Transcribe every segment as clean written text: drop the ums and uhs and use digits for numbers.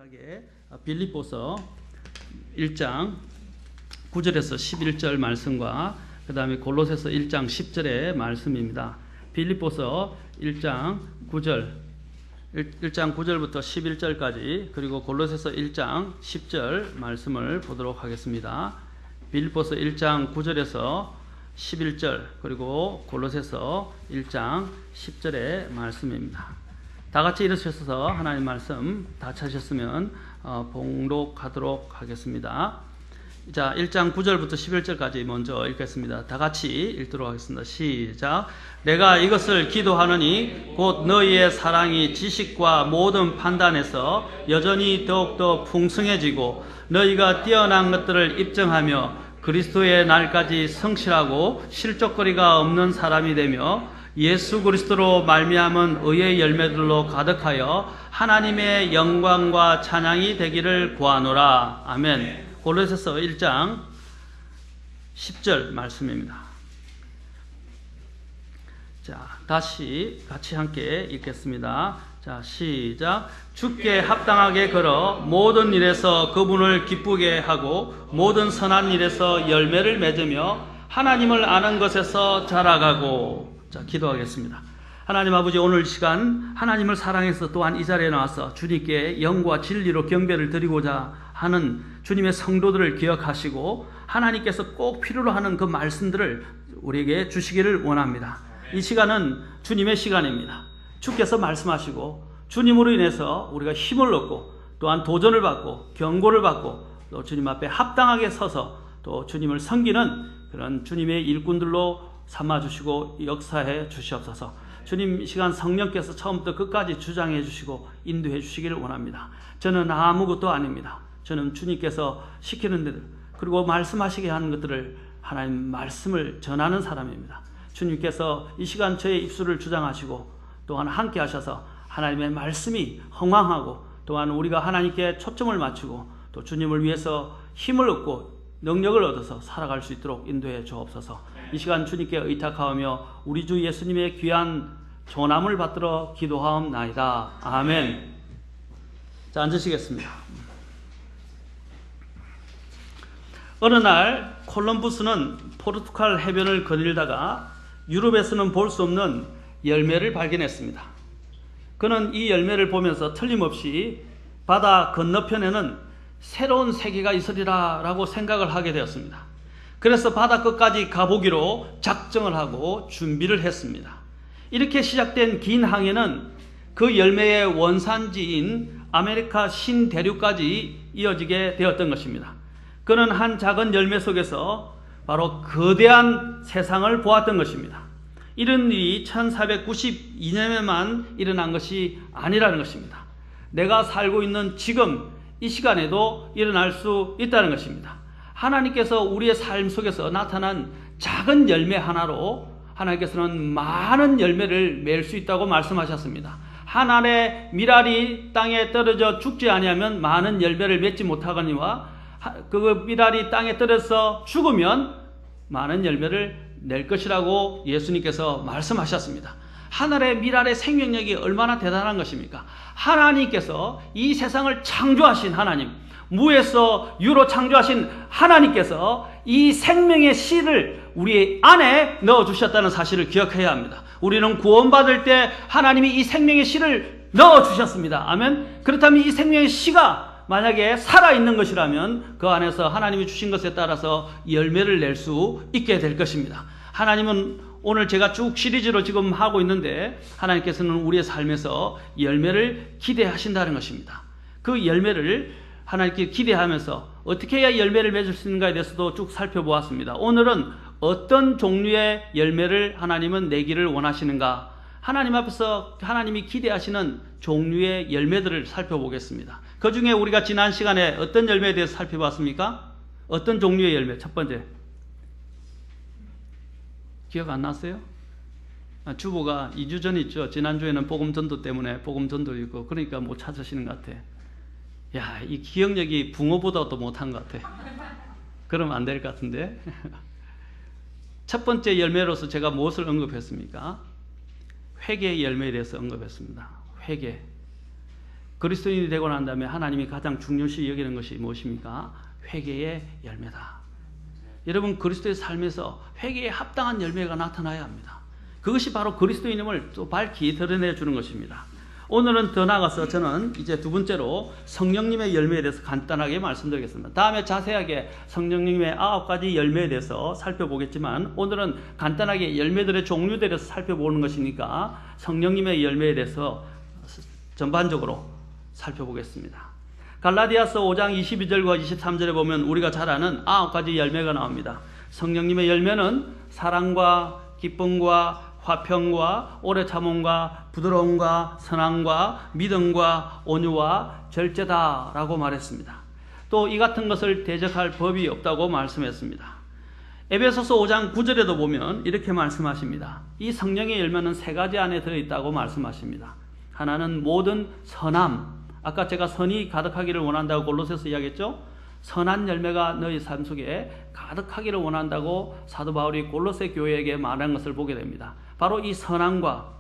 간단하게 빌립보서 1장 9절에서 11절 말씀과 그 다음에 골로새서 1장 10절의 말씀입니다. 빌립보서 1장 9절 1장 9절부터 11절까지 그리고 골로새서 1장 10절 말씀을 보도록 하겠습니다. 빌립보서 1장 9절에서 11절 그리고 골로새서 1장 10절의 말씀입니다. 다 같이 일어서셔서 하나님 말씀 다 찾으셨으면 봉독하도록 하겠습니다. 자, 1장 9절부터 11절까지 먼저 읽겠습니다. 다 같이 읽도록 하겠습니다. 시작. 내가 이것을 기도하노니 곧 너희의 사랑이 지식과 모든 판단에서 여전히 더욱더 풍성해지고 너희가 뛰어난 것들을 입증하며 그리스도의 날까지 성실하고 실족거리가 없는 사람이 되며 예수 그리스도로 말미암은 의의 열매들로 가득하여 하나님의 영광과 찬양이 되기를 구하노라. 아멘. 골로새서 1장 10절 말씀입니다. 자, 다시 같이 함께 읽겠습니다. 자, 시작. 주께 합당하게 걸어 모든 일에서 그분을 기쁘게 하고 모든 선한 일에서 열매를 맺으며 하나님을 아는 것에서 자라가고. 자, 기도하겠습니다. 하나님 아버지, 오늘 시간 하나님을 사랑해서 또한 이 자리에 나와서 주님께 영과 진리로 경배를 드리고자 하는 주님의 성도들을 기억하시고 하나님께서 꼭 필요로 하는 그 말씀들을 우리에게 주시기를 원합니다. 이 시간은 주님의 시간입니다. 주께서 말씀하시고 주님으로 인해서 우리가 힘을 얻고 또한 도전을 받고 경고를 받고 또 주님 앞에 합당하게 서서 또 주님을 섬기는 그런 주님의 일꾼들로 삼아주시고 역사해 주시옵소서. 주님, 이 시간 성령께서 처음부터 끝까지 주장해 주시고 인도해 주시기를 원합니다. 저는 아무것도 아닙니다. 저는 주님께서 시키는 대로 그리고 말씀하시게 하는 것들을 하나님 말씀을 전하는 사람입니다. 주님께서 이 시간 저의 입술을 주장하시고 또한 함께 하셔서 하나님의 말씀이 흥황하고 또한 우리가 하나님께 초점을 맞추고 또 주님을 위해서 힘을 얻고 능력을 얻어서 살아갈 수 있도록 인도해 주옵소서. 이 시간 주님께 의탁하오며 우리 주 예수님의 귀한 조남을 받들어 기도하옵나이다. 아멘. 자, 앉으시겠습니다. 어느 날 콜럼부스는 포르투갈 해변을 거닐다가 유럽에서는 볼 수 없는 열매를 발견했습니다. 그는 이 열매를 보면서 틀림없이 바다 건너편에는 새로운 세계가 있으리라 라고 생각을 하게 되었습니다. 그래서 바다 끝까지 가보기로 작정을 하고 준비를 했습니다. 이렇게 시작된 긴 항해는 그 열매의 원산지인 아메리카 신대륙까지 이어지게 되었던 것입니다. 그는 한 작은 열매 속에서 바로 거대한 세상을 보았던 것입니다. 이런 일이 1492년에만 일어난 것이 아니라는 것입니다. 내가 살고 있는 지금 이 시간에도 일어날 수 있다는 것입니다. 하나님께서 우리의 삶 속에서 나타난 작은 열매 하나로 하나님께서는 많은 열매를 맺을 수 있다고 말씀하셨습니다. 한 알의 밀알이 땅에 떨어져 죽지 아니하면 많은 열매를 맺지 못하거니와 그 밀알이 땅에 떨어져 죽으면 많은 열매를 낼 것이라고 예수님께서 말씀하셨습니다. 하늘의 밀알의 생명력이 얼마나 대단한 것입니까? 하나님께서 이 세상을 창조하신 하나님, 무에서 유로 창조하신 하나님께서 이 생명의 씨를 우리 안에 넣어주셨다는 사실을 기억해야 합니다. 우리는 구원받을 때 하나님이 이 생명의 씨를 넣어주셨습니다. 아멘. 그렇다면 이 생명의 씨가 만약에 살아있는 것이라면 그 안에서 하나님이 주신 것에 따라서 열매를 낼 수 있게 될 것입니다. 하나님은 오늘 제가 쭉 시리즈로 지금 하고 있는데 하나님께서는 우리의 삶에서 열매를 기대하신다는 것입니다. 그 열매를 하나님께 기대하면서 어떻게 해야 열매를 맺을 수 있는가에 대해서도 쭉 살펴보았습니다. 오늘은 어떤 종류의 열매를 하나님은 내기를 원하시는가? 하나님 앞에서 하나님이 기대하시는 종류의 열매들을 살펴보겠습니다. 그 중에 우리가 지난 시간에 어떤 열매에 대해서 살펴봤습니까? 어떤 종류의 열매? 첫 번째. 기억 안 났어요? 주보가 2주 전 있죠. 지난주에는 복음 전도 때문에 복음 전도 있고 그러니까 못 찾으시는 것 같아. 야, 이 기억력이 붕어보다도 못한 것 같아. 그러면 안 될 것 같은데. 첫 번째 열매로서 제가 무엇을 언급했습니까? 회개의 열매에 대해서 언급했습니다. 회개. 그리스도인이 되고 난 다음에 하나님이 가장 중요시 여기는 것이 무엇입니까? 회개의 열매다. 여러분, 그리스도의 삶에서 회개에 합당한 열매가 나타나야 합니다. 그것이 바로 그리스도인임을 또 밝히 드러내주는 것입니다. 오늘은 더 나아가서 저는 이제 두 번째로 성령님의 열매에 대해서 간단하게 말씀드리겠습니다. 다음에 자세하게 성령님의 9가지 열매에 대해서 살펴보겠지만, 오늘은 간단하게 열매들의 종류들에 대해서 살펴보는 것이니까 성령님의 열매에 대해서 전반적으로 살펴보겠습니다. 갈라디아서 5장 22절과 23절에 보면 우리가 잘 아는 9가지 열매가 나옵니다. 성령님의 열매는 사랑과 기쁨과 화평과 오래 참음과 부드러움과 선함과 믿음과 온유와 절제다라고 말했습니다. 또 이 같은 것을 대적할 법이 없다고 말씀했습니다. 에베소서 5장 9절에도 보면 이렇게 말씀하십니다. 이 성령의 열매는 3가지 안에 들어있다고 말씀하십니다. 하나는 모든 선함, 아까 제가 선이 가득하기를 원한다고 골로새서 이야기했죠. 선한 열매가 너희 삶 속에 가득하기를 원한다고 사도 바울이 골로새 교회에게 말한 것을 보게 됩니다. 바로 이 선함과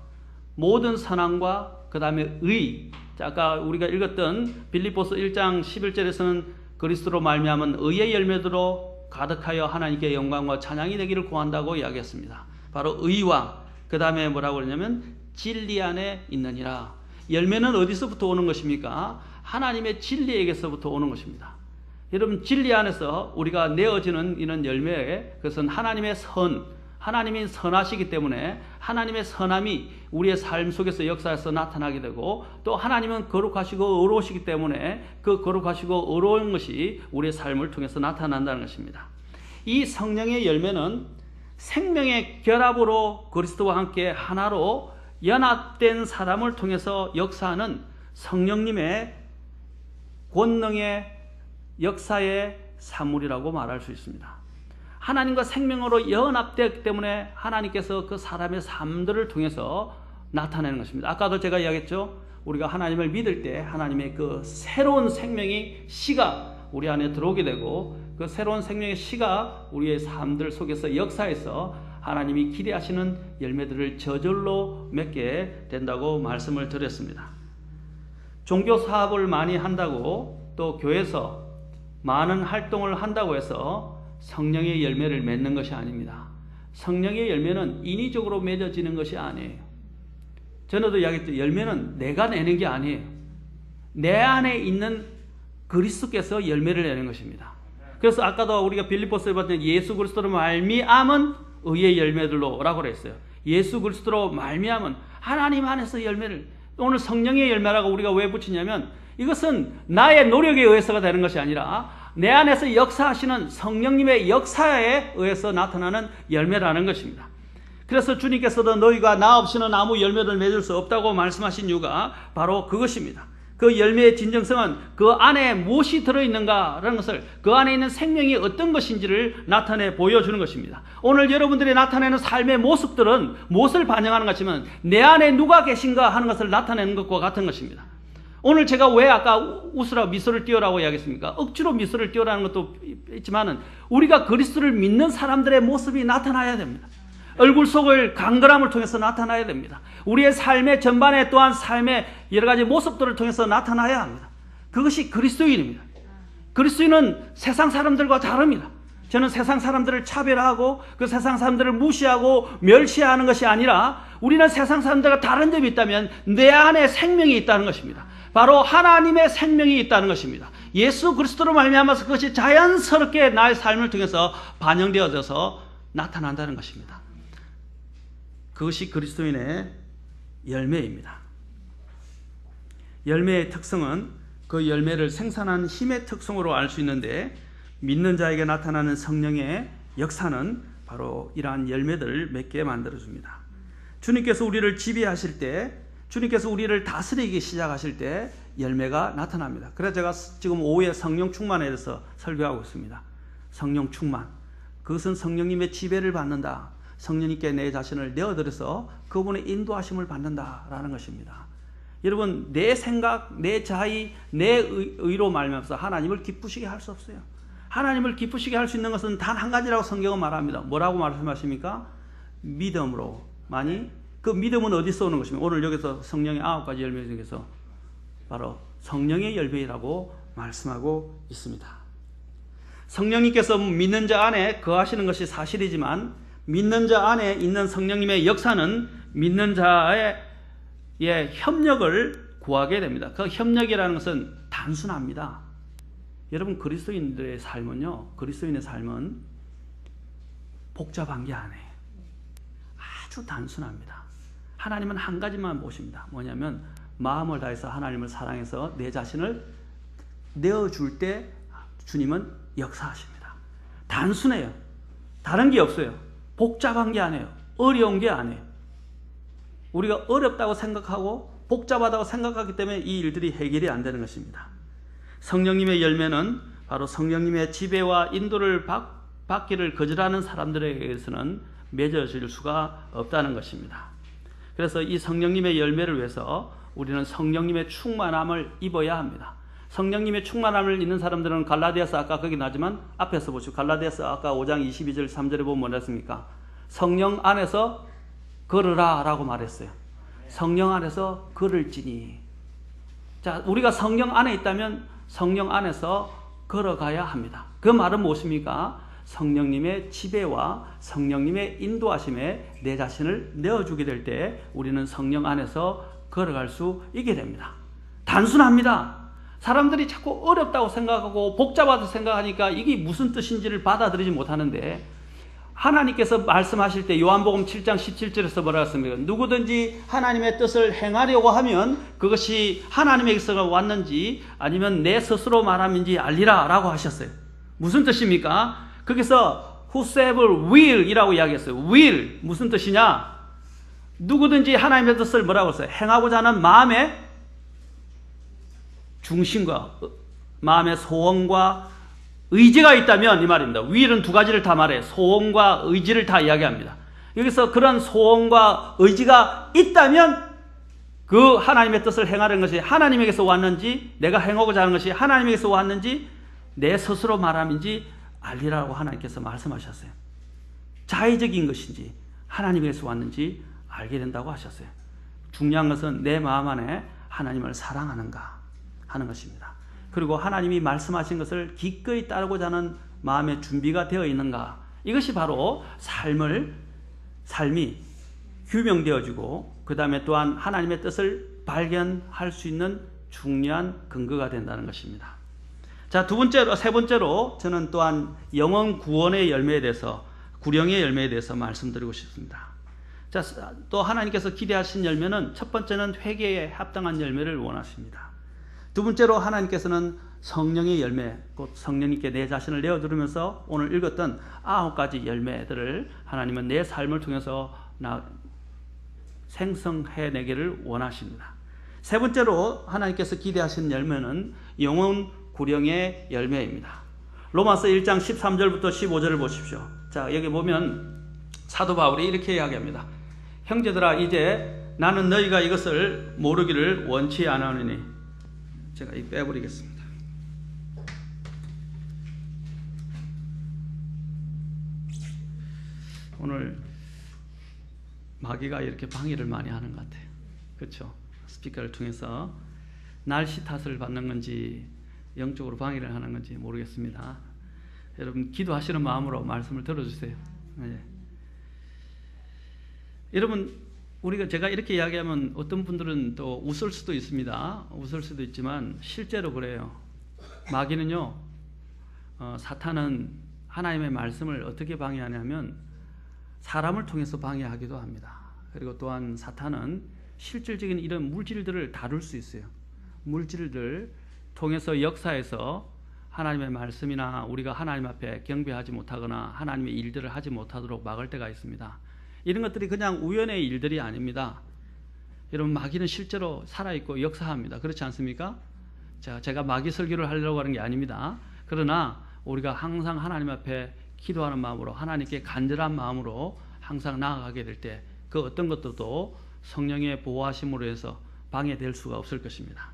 모든 선함과 그 다음에 의, 아까 우리가 읽었던 빌립보서 1장 11절에서는 그리스도로 말미암은 의의 열매들로 가득하여 하나님께 영광과 찬양이 되기를 구한다고 이야기했습니다. 바로 의와 그 다음에 뭐라고 그러냐면 진리 안에 있느니라. 열매는 어디서부터 오는 것입니까? 하나님의 진리에게서부터 오는 것입니다. 여러분, 진리 안에서 우리가 내어지는 이런 열매에 그것은 하나님의 선, 하나님이 선하시기 때문에 하나님의 선함이 우리의 삶 속에서 역사에서 나타나게 되고, 또 하나님은 거룩하시고 의로우시기 때문에 그 거룩하시고 의로운 것이 우리의 삶을 통해서 나타난다는 것입니다. 이 성령의 열매는 생명의 결합으로 그리스도와 함께 하나로 연합된 사람을 통해서 역사하는 성령님의 권능의 역사의 산물이라고 말할 수 있습니다. 하나님과 생명으로 연합되기 때문에 하나님께서 그 사람의 삶들을 통해서 나타내는 것입니다. 아까도 제가 이야기했죠. 우리가 하나님을 믿을 때 하나님의 그 새로운 생명이 씨가 우리 안에 들어오게 되고, 그 새로운 생명의 씨가 우리의 삶들 속에서 역사해서 하나님이 기대하시는 열매들을 저절로 맺게 된다고 말씀을 드렸습니다. 종교 사업을 많이 한다고, 또 교회에서 많은 활동을 한다고 해서 성령의 열매를 맺는 것이 아닙니다. 성령의 열매는 인위적으로 맺어지는 것이 아니에요. 전에도 이야기했죠. 열매는 내가 내는 게 아니에요. 내 안에 있는 그리스도께서 열매를 내는 것입니다. 그래서 아까도 우리가 빌립보서에 봤더니 예수 그리스도로 말미암은 의의 열매들로라고 그랬어요. 예수 그리스도로 말미암은 하나님 안에서 열매를, 오늘 성령의 열매라고 우리가 왜 붙이냐면 이것은 나의 노력에 의해서가 되는 것이 아니라 내 안에서 역사하시는 성령님의 역사에 의해서 나타나는 열매라는 것입니다. 그래서 주님께서도 너희가 나 없이는 아무 열매를 맺을 수 없다고 말씀하신 이유가 바로 그것입니다. 그 열매의 진정성은 그 안에 무엇이 들어있는가라는 것을, 그 안에 있는 생명이 어떤 것인지를 나타내 보여주는 것입니다. 오늘 여러분들이 나타내는 삶의 모습들은 무엇을 반영하는 것이면 내 안에 누가 계신가 하는 것을 나타내는 것과 같은 것입니다. 오늘 제가 왜 아까 웃으라 미소를 띄우라고 이야기했습니까? 억지로 미소를 띄우라는 것도 있지만은 우리가 그리스도를 믿는 사람들의 모습이 나타나야 됩니다. 얼굴 속을 강건함을 통해서 나타나야 됩니다. 우리의 삶의 전반에 또한 삶의 여러 가지 모습들을 통해서 나타나야 합니다. 그것이 그리스도인입니다. 그리스도인은 세상 사람들과 다릅니다. 저는 세상 사람들을 차별하고 그 세상 사람들을 무시하고 멸시하는 것이 아니라, 우리는 세상 사람들과 다른 점이 있다면 내 안에 생명이 있다는 것입니다. 바로 하나님의 생명이 있다는 것입니다. 예수 그리스도로 말미암아서 그것이 자연스럽게 나의 삶을 통해서 반영되어져서 나타난다는 것입니다. 그것이 그리스도인의 열매입니다. 열매의 특성은 그 열매를 생산한 힘의 특성으로 알 수 있는데, 믿는 자에게 나타나는 성령의 역사는 바로 이러한 열매들을 맺게 만들어줍니다. 주님께서 우리를 지배하실 때, 주님께서 우리를 다스리기 시작하실 때 열매가 나타납니다. 그래서 제가 지금 오후에 성령 충만에 대해서 설교하고 있습니다. 성령 충만, 그것은 성령님의 지배를 받는다. 성령님께 내 자신을 내어드려서 그분의 인도하심을 받는다라는 것입니다. 여러분, 내 생각, 내 자의, 내 의로 말미암아서 하나님을 기쁘시게 할 수 없어요. 하나님을 기쁘시게 할 수 있는 것은 단 한 가지라고 성경은 말합니다. 뭐라고 말씀하십니까? 믿음으로만이. 그 믿음은 어디서 오는 것입니까? 오늘 여기서 성령의 9가지 열매 중에서 바로 성령의 열매라고 말씀하고 있습니다. 성령님께서 믿는 자 안에 거하시는 것이 사실이지만 믿는 자 안에 있는 성령님의 역사는 믿는 자의 협력을 구하게 됩니다. 그 협력이라는 것은 단순합니다. 여러분, 그리스도인들의 삶은요, 그리스도인의 삶은 복잡한 게 아니에요. 아주 단순합니다. 하나님은 한 가지만 보십니다. 뭐냐면 마음을 다해서 하나님을 사랑해서 내 자신을 내어줄 때 주님은 역사하십니다. 단순해요. 다른 게 없어요. 복잡한 게 아니에요. 어려운 게 아니에요. 우리가 어렵다고 생각하고 복잡하다고 생각하기 때문에 이 일들이 해결이 안 되는 것입니다. 성령님의 열매는 바로 성령님의 지배와 인도를 받기를 거절하는 사람들에게서는 맺어질 수가 없다는 것입니다. 그래서 이 성령님의 열매를 위해서 우리는 성령님의 충만함을 입어야 합니다. 성령님의 충만함을 입는 사람들은 갈라디아서 아까 거기 나지만 앞에서 보시고 갈라디아서 아까 5장 22절 3절에 보면 뭐라 했습니까? 성령 안에서 걸으라 라고 말했어요. 성령 안에서 걸을지니. 자, 우리가 성령 안에 있다면 성령 안에서 걸어가야 합니다. 그 말은 무엇입니까? 성령님의 지배와 성령님의 인도하심에 내 자신을 내어주게 될 때 우리는 성령 안에서 걸어갈 수 있게 됩니다. 단순합니다. 사람들이 자꾸 어렵다고 생각하고 복잡하다고 생각하니까 이게 무슨 뜻인지를 받아들이지 못하는데, 하나님께서 말씀하실 때 요한복음 7장 17절에서 뭐라고 했습니까? 누구든지 하나님의 뜻을 행하려고 하면 그것이 하나님에게서 왔는지 아니면 내 스스로 말함인지 알리라 라고 하셨어요. 무슨 뜻입니까? 거기서 whosoever will 이라고 이야기했어요. will 무슨 뜻이냐? 누구든지 하나님의 뜻을 뭐라고 했어요? 행하고자 하는 마음의 중심과 마음의 소원과 의지가 있다면 이 말입니다. will은 두 가지를 다 말해요. 소원과 의지를 다 이야기합니다. 여기서 그런 소원과 의지가 있다면 그 하나님의 뜻을 행하는 것이 하나님에게서 왔는지, 내가 행하고자 하는 것이 하나님에게서 왔는지 내 스스로 말함인지 알리라고 하나님께서 말씀하셨어요. 자의적인 것인지 하나님에게서 왔는지 알게 된다고 하셨어요. 중요한 것은 내 마음 안에 하나님을 사랑하는가 하는 것입니다. 그리고 하나님이 말씀하신 것을 기꺼이 따르고자 하는 마음의 준비가 되어 있는가, 이것이 바로 삶이 규명되어지고 그 다음에 또한 하나님의 뜻을 발견할 수 있는 중요한 근거가 된다는 것입니다. 자, 세 번째로 저는 또한 영혼 구원의 열매에 대해서, 구령의 열매에 대해서 말씀드리고 싶습니다. 자, 또 하나님께서 기대하신 열매는 첫 번째는 회개에 합당한 열매를 원하십니다. 두 번째로 하나님께서는 성령의 열매, 곧 성령님께 내 자신을 내어두면서 오늘 읽었던 9가지 열매들을 하나님은 내 삶을 통해서 생성해내기를 원하십니다. 세 번째로 하나님께서 기대하시는 열매는 영혼 구령의 열매입니다. 로마서 1장 13절부터 15절을 보십시오. 자, 여기 보면 사도 바울이 이렇게 이야기합니다. 형제들아, 이제 나는 너희가 이것을 모르기를 원치 않으니, 제가 이 빼버리겠습니다. 오늘 마귀가 이렇게 방해를 많이 하는 것 같아요. 그렇죠? 스피커를 통해서 날씨 탓을 받는 건지 영적으로 방해를 하는 건지 모르겠습니다. 여러분, 기도하시는 마음으로 말씀을 들어주세요. 네. 여러분, 제가 이렇게 이야기하면 어떤 분들은 또 웃을 수도 있습니다. 웃을 수도 있지만 실제로 그래요. 마귀는요, 사탄은 하나님의 말씀을 어떻게 방해하냐면 사람을 통해서 방해하기도 합니다. 그리고 또한 사탄은 실질적인 이런 물질들을 다룰 수 있어요. 물질들 통해서 역사에서 하나님의 말씀이나 우리가 하나님 앞에 경배하지 못하거나 하나님의 일들을 하지 못하도록 막을 때가 있습니다. 이런 것들이 그냥 우연의 일들이 아닙니다. 여러분, 마귀는 실제로 살아있고 역사합니다. 그렇지 않습니까? 제가 마귀 설교를 하려고 하는 게 아닙니다. 그러나 우리가 항상 하나님 앞에 기도하는 마음으로, 하나님께 간절한 마음으로 항상 나아가게 될 때 그 어떤 것들도 성령의 보호하심으로 해서 방해될 수가 없을 것입니다.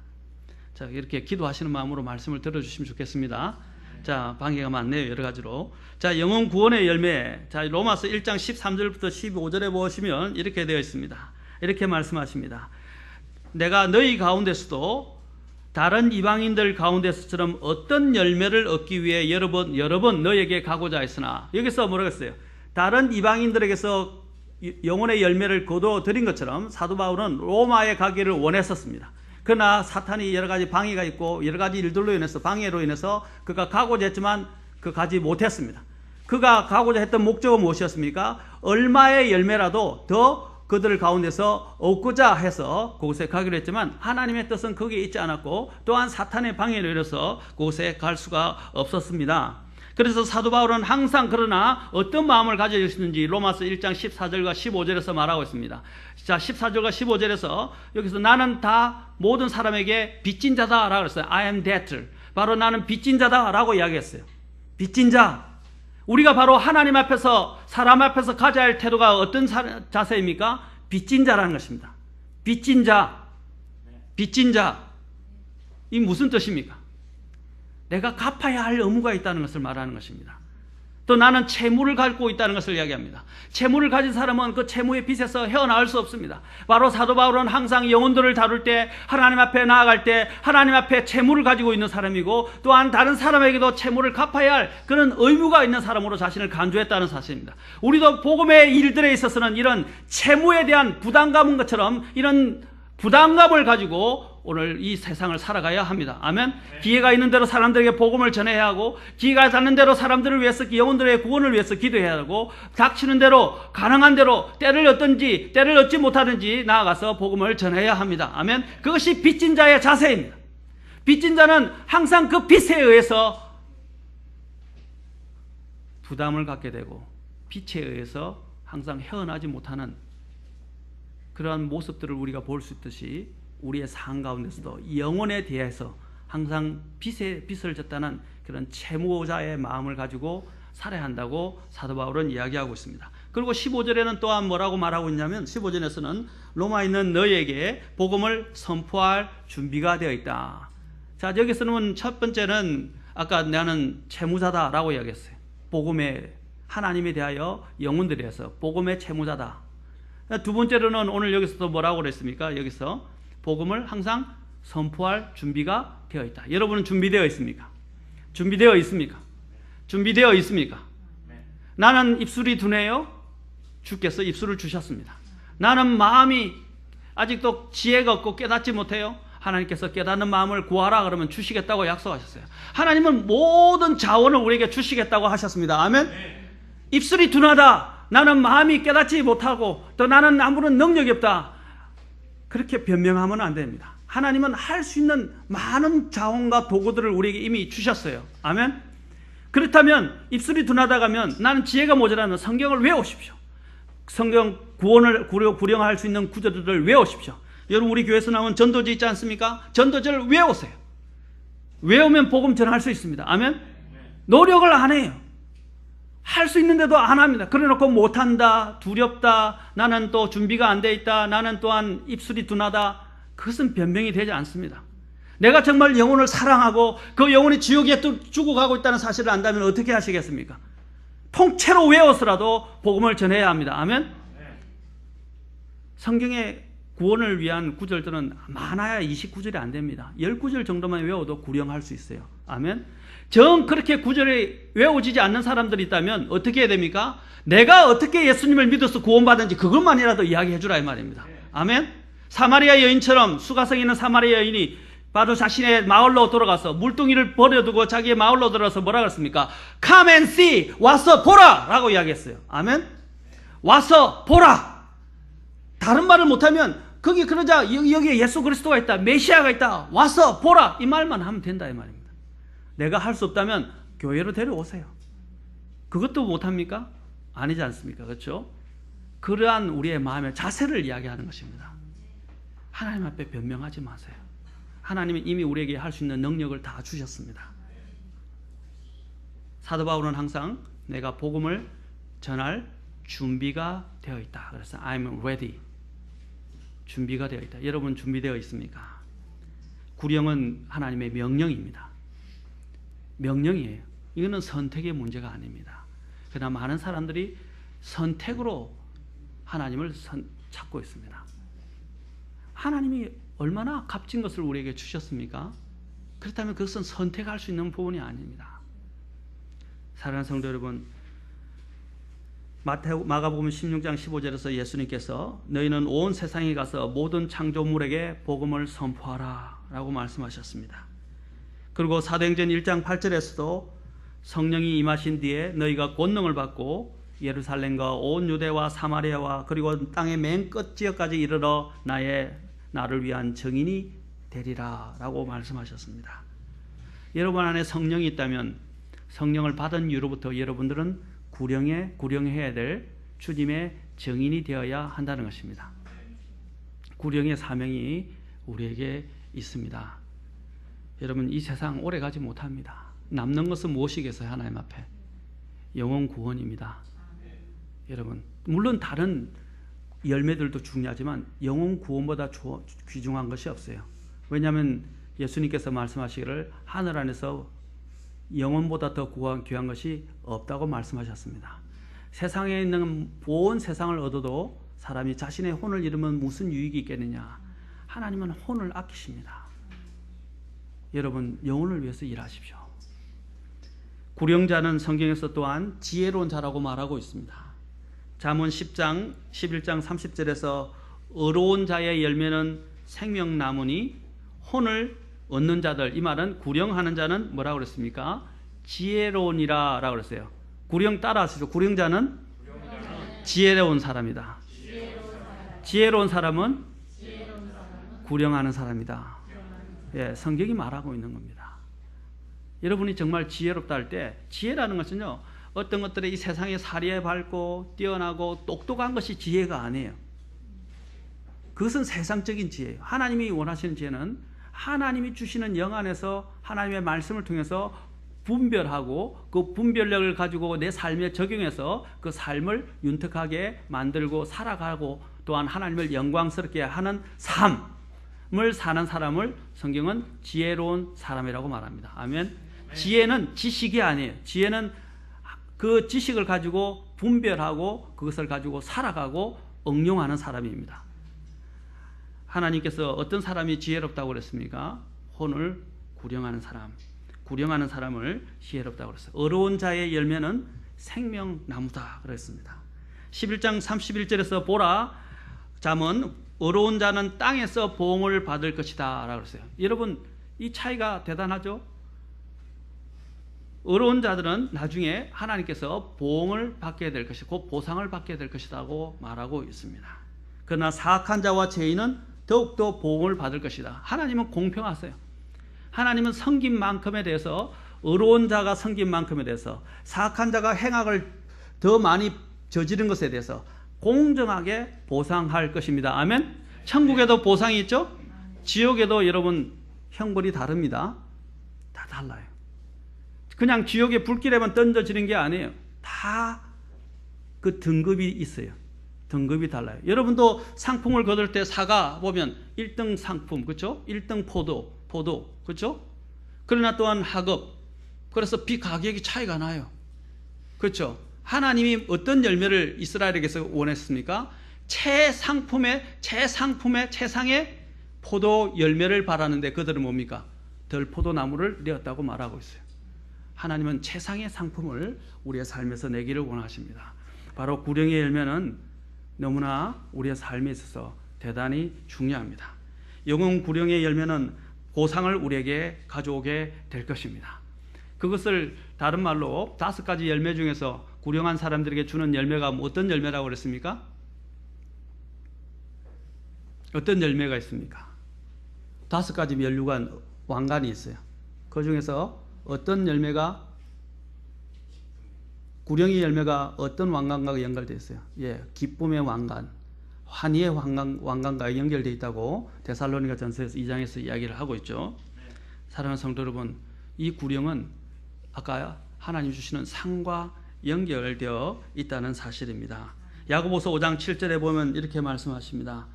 자, 이렇게 기도하시는 마음으로 말씀을 들어주시면 좋겠습니다. 자, 방해가 많네요, 여러 가지로. 자, 영혼 구원의 열매. 자, 로마서 1장 13절부터 15절에 보시면 이렇게 되어 있습니다. 이렇게 말씀하십니다. 내가 너희 가운데서도 다른 이방인들 가운데서처럼 어떤 열매를 얻기 위해 여러 번 너에게 가고자 했으나, 여기서 뭐라고 했어요? 다른 이방인들에게서 영혼의 열매를 거둬들인 것처럼 사도 바울은 로마에 가기를 원했었습니다. 그러나 사탄이 여러 가지 방해가 있고 여러 가지 일들로 인해서, 방해로 인해서 그가 가고자 했지만 그 가지 못했습니다. 그가 가고자 했던 목적은 무엇이었습니까? 얼마의 열매라도 더 그들 가운데서 얻고자 해서 그곳에 가기로 했지만 하나님의 뜻은 거기에 있지 않았고 또한 사탄의 방해로 인해서 그곳에 갈 수가 없었습니다. 그래서 사도 바울은 항상 그러나 어떤 마음을 가지고 있는지 로마서 1장 14절과 15절에서 말하고 있습니다. 자, 14절과 15절에서 여기서 나는 다 모든 사람에게 빚진 자다라고 했어요. I am debtor. 바로 나는 빚진 자다라고 이야기했어요. 빚진 자. 우리가 바로 하나님 앞에서, 사람 앞에서 가져야 할 태도가 어떤 자세입니까? 빚진 자라는 것입니다. 빚진 자. 빚진 자. 이 무슨 뜻입니까? 내가 갚아야 할 의무가 있다는 것을 말하는 것입니다. 또 나는 채무를 갖고 있다는 것을 이야기합니다. 채무를 가진 사람은 그 채무의 빚에서 헤어나올 수 없습니다. 바로 사도 바울은 항상 영혼들을 다룰 때, 하나님 앞에 나아갈 때 하나님 앞에 채무를 가지고 있는 사람이고 또한 다른 사람에게도 채무를 갚아야 할 그런 의무가 있는 사람으로 자신을 간주했다는 사실입니다. 우리도 복음의 일들에 있어서는 이런 채무에 대한 부담감인 것처럼 이런 부담감을 가지고 오늘 이 세상을 살아가야 합니다. 아멘. 기회가 있는 대로 사람들에게 복음을 전해야 하고, 기회가 닿는 대로 사람들을 위해서, 영혼들의 구원을 위해서 기도해야 하고, 닥치는 대로, 가능한 대로, 때를 얻든지 때를 얻지 못하든지 나아가서 복음을 전해야 합니다. 아멘. 그것이 빚진 자의 자세입니다. 빚진 자는 항상 그 빚에 의해서 부담을 갖게 되고 빚에 의해서 항상 헤어나지 못하는 그러한 모습들을 우리가 볼 수 있듯이 우리의 삶 가운데서도 영혼에 대해서 항상 빚을 졌다는 그런 채무자의 마음을 가지고 살아야 한다고 사도 바울은 이야기하고 있습니다. 그리고 15절에는 또한 뭐라고 말하고 있냐면 15절에서는 로마에 있는 너희에게 복음을 선포할 준비가 되어 있다. 자, 여기서는 첫 번째는 아까 나는 채무자다라고 이야기했어요. 복음의 하나님에 대하여 영혼들에 대해서 복음의 채무자다. 두 번째로는 오늘 여기서도 뭐라고 그랬습니까? 여기서 복음을 항상 선포할 준비가 되어 있다. 여러분은 준비되어 있습니까? 준비되어 있습니까? 준비되어 있습니까? 나는 입술이 둔해요. 주께서 입술을 주셨습니다. 나는 마음이 아직도 지혜가 없고 깨닫지 못해요. 하나님께서 깨닫는 마음을 구하라 그러면 주시겠다고 약속하셨어요. 하나님은 모든 자원을 우리에게 주시겠다고 하셨습니다. 아멘. 입술이 둔하다. 나는 마음이 깨닫지 못하고 또 나는 아무런 능력이 없다. 그렇게 변명하면 안 됩니다. 하나님은 할 수 있는 많은 자원과 도구들을 우리에게 이미 주셨어요. 아멘. 그렇다면 입술이 둔하다 하면 나는 지혜가 모자라면 성경을 외우십시오. 성경 구원을 구령할 수 있는 구절들을 외우십시오. 여러분 우리 교회에서 나온 전도지 있지 않습니까? 전도지를 외우세요. 외우면 복음 전할 수 있습니다. 아멘. 노력을 안 해요. 할 수 있는데도 안 합니다. 그래놓고 못한다, 두렵다, 나는 또 준비가 안 돼 있다, 나는 또한 입술이 둔하다. 그것은 변명이 되지 않습니다. 내가 정말 영혼을 사랑하고 그 영혼이 지옥에 또 죽어가고 있다는 사실을 안다면 어떻게 하시겠습니까? 통째로 외워서라도 복음을 전해야 합니다. 아멘. 성경의 구원을 위한 구절들은 많아야 29절이 안 됩니다. 10구절 정도만 외워도 구령할 수 있어요. 아멘. 정 그렇게 구절이 외워지지 않는 사람들이 있다면 어떻게 해야 됩니까? 내가 어떻게 예수님을 믿어서 구원받은지 그것만이라도 이야기해 주라 이 말입니다. 아멘. 사마리아 여인처럼 수가성 있는 사마리아 여인이 바로 자신의 마을로 돌아가서 물동이를 버려두고 자기의 마을로 들어가서 뭐라 그랬습니까? Come and see, 와서 보라 라고 이야기했어요. 아멘. 와서 보라. 다른 말을 못하면 거기 그러자 여기에 예수 그리스도가 있다, 메시아가 있다, 와서 보라 이 말만 하면 된다 이 말입니다. 내가 할 수 없다면 교회로 데려오세요. 그것도 못합니까? 아니지 않습니까? 그렇죠? 그러한 우리의 마음의 자세를 이야기하는 것입니다. 하나님 앞에 변명하지 마세요. 하나님은 이미 우리에게 할 수 있는 능력을 다 주셨습니다. 사도 바울은 항상 내가 복음을 전할 준비가 되어 있다. 그래서 I'm ready. 준비가 되어 있다. 여러분 준비되어 있습니까? 구령은 하나님의 명령입니다. 명령이에요. 이거는 선택의 문제가 아닙니다. 그러나 많은 사람들이 선택으로 하나님을 찾고 있습니다. 하나님이 얼마나 값진 것을 우리에게 주셨습니까? 그렇다면 그것은 선택할 수 있는 부분이 아닙니다. 사랑하는 성도 여러분, 마가복음 16장 15절에서 예수님께서 너희는 온 세상에 가서 모든 창조물에게 복음을 선포하라 라고 말씀하셨습니다. 그리고 사도행전 1장 8절에서도 성령이 임하신 뒤에 너희가 권능을 받고 예루살렘과 온 유대와 사마리아와 그리고 땅의 맨 끝 지역까지 이르러 나를 위한 증인이 되리라 라고 말씀하셨습니다. 여러분 안에 성령이 있다면 성령을 받은 이후로부터 여러분들은 구령해야 될 주님의 증인이 되어야 한다는 것입니다. 구령의 사명이 우리에게 있습니다. 여러분, 이 세상 오래 가지 못합니다. 남는 것은 무엇이겠어요? 하나님 앞에 영혼 구원입니다. 여러분, 물론 다른 열매들도 중요하지만 영혼 구원보다 귀중한 것이 없어요. 왜냐하면 예수님께서 말씀하시기를 하늘 안에서 영혼보다 더 귀한 것이 없다고 말씀하셨습니다. 세상에 있는 온 세상을 얻어도 사람이 자신의 혼을 잃으면 무슨 유익이 있겠느냐. 하나님은 혼을 아끼십니다. 여러분, 영혼을 위해서 일하십시오. 구령자는 성경에서 또한 지혜로운 자라고 말하고 있습니다. 잠언 10장 11장 30절에서 의로운 자의 열매는 생명나무니 혼을 얻는 자들, 이 말은 구령하는 자는 뭐라고 그랬습니까? 지혜로우니라 라고 그랬어요. 구령 따라 하시죠. 구령자는 지혜로운 사람이다. 지혜로운 사람은 구령하는 사람이다. 예, 성경이 말하고 있는 겁니다. 여러분이 정말 지혜롭다 할 때, 지혜라는 것은요, 어떤 것들이 이 세상에 사리에 밝고 뛰어나고 똑똑한 것이 지혜가 아니에요. 그것은 세상적인 지혜예요. 하나님이 원하시는 지혜는 하나님이 주시는 영 안에서 하나님의 말씀을 통해서 분별하고 그 분별력을 가지고 내 삶에 적용해서 그 삶을 윤택하게 만들고 살아가고 또한 하나님을 영광스럽게 하는 삶을 사는 사람을 성경은 지혜로운 사람이라고 말합니다. 아멘. 지혜는 지식이 아니에요. 지혜는 그 지식을 가지고 분별하고 그것을 가지고 살아가고 응용하는 사람입니다. 하나님께서 어떤 사람이 지혜롭다고 그랬습니까? 혼을 구령하는 사람, 구령하는 사람을 지혜롭다고 그랬어요. 어려운 자의 열매는 생명나무다 그랬습니다. 11장 31절에서 보라, 잠언 어려운 자는 땅에서 보응을 받을 것이다 라고 그랬어요. 여러분, 이 차이가 대단하죠? 어려운 자들은 나중에 하나님께서 보응을 받게 될 것이고 곧 보상을 받게 될 것이라고 말하고 있습니다. 그러나 사악한 자와 죄인은 더욱더 보응을 받을 것이다. 하나님은 공평하세요. 하나님은 섬긴 만큼에 대해서, 의로운 자가 섬긴 만큼에 대해서, 사악한 자가 행악을 더 많이 저지른 것에 대해서 공정하게 보상할 것입니다. 아멘. 천국에도 보상이 있죠? 지옥에도 여러분 형벌이 다릅니다. 다 달라요. 그냥 지옥의 불길에만 던져지는 게 아니에요. 다 그 등급이 있어요. 등급이 달라요. 여러분도 상품을 거둘 때 사과 보면 1등 상품, 그렇죠? 1등 포도, 그렇죠? 그러나 또한 하급, 그래서 가격이 차이가 나요. 그렇죠? 하나님이 어떤 열매를 이스라엘에게서 원했습니까? 최상의 포도 열매를 바라는데 그들은 뭡니까? 덜 포도나무를 내었다고 말하고 있어요. 하나님은 최상의 상품을 우리의 삶에서 내기를 원하십니다. 바로 구령의 열매는 너무나 우리의 삶에 있어서 대단히 중요합니다. 영혼 구령의 열매는 보상을 우리에게 가져오게 될 것입니다. 그것을 다른 말로 5가지 열매 중에서 구령한 사람들에게 주는 열매가 어떤 열매라고 그랬습니까? 어떤 열매가 있습니까? 5가지 면류관 왕관이 있어요. 그 중에서 어떤 열매가, 구령의 열매가 어떤 왕관과 연결되어 있어요? 예, 기쁨의 왕관, 환희의 왕관과 연결되어 있다고 데살로니가 전서에서 2장에서 이야기를 하고 있죠. 사랑하는 성도 여러분, 이 구령은 아까 하나님 주시는 상과 연결되어 있다는 사실입니다. 야고보서 5장 7절에 보면 이렇게 말씀하십니다.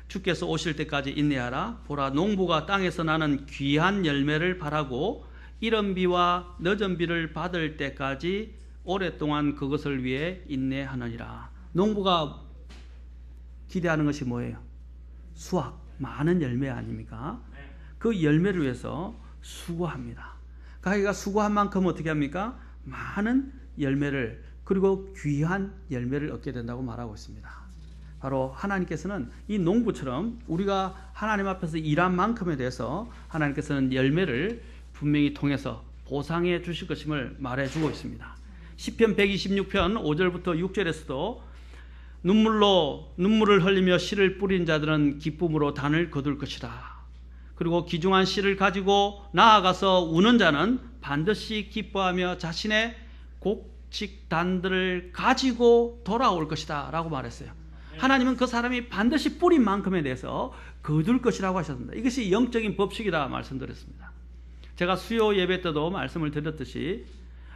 주께서 오실 때까지 인내하라. 보라, 농부가 땅에서 나는 귀한 열매를 바라고 이른 비와 늦은 비를 받을 때까지 오랫동안 그것을 위해 인내하느니라. 농부가 기대하는 것이 뭐예요? 수확, 많은 열매 아닙니까? 그 열매를 위해서 수고합니다. 자기가 수고한 만큼 어떻게 합니까? 많은 열매를, 그리고 귀한 열매를 얻게 된다고 말하고 있습니다. 바로 하나님께서는 이 농부처럼 우리가 하나님 앞에서 일한 만큼에 대해서 하나님께서는 열매를 분명히 통해서 보상해 주실 것임을 말해주고 있습니다. 시편 126편 5절부터 6절에서도 눈물을 흘리며 씨를 뿌린 자들은 기쁨으로 단을 거둘 것이라. 그리고 귀중한 씨를 가지고 나아가서 우는 자는 반드시 기뻐하며 자신의 곡식단들을 가지고 돌아올 것이다 라고 말했어요. 하나님은 그 사람이 반드시 뿌린 만큼에 대해서 거둘 것이라고 하셨습니다. 이것이 영적인 법칙이다 말씀드렸습니다. 제가 수요 예배 때도 말씀을 드렸듯이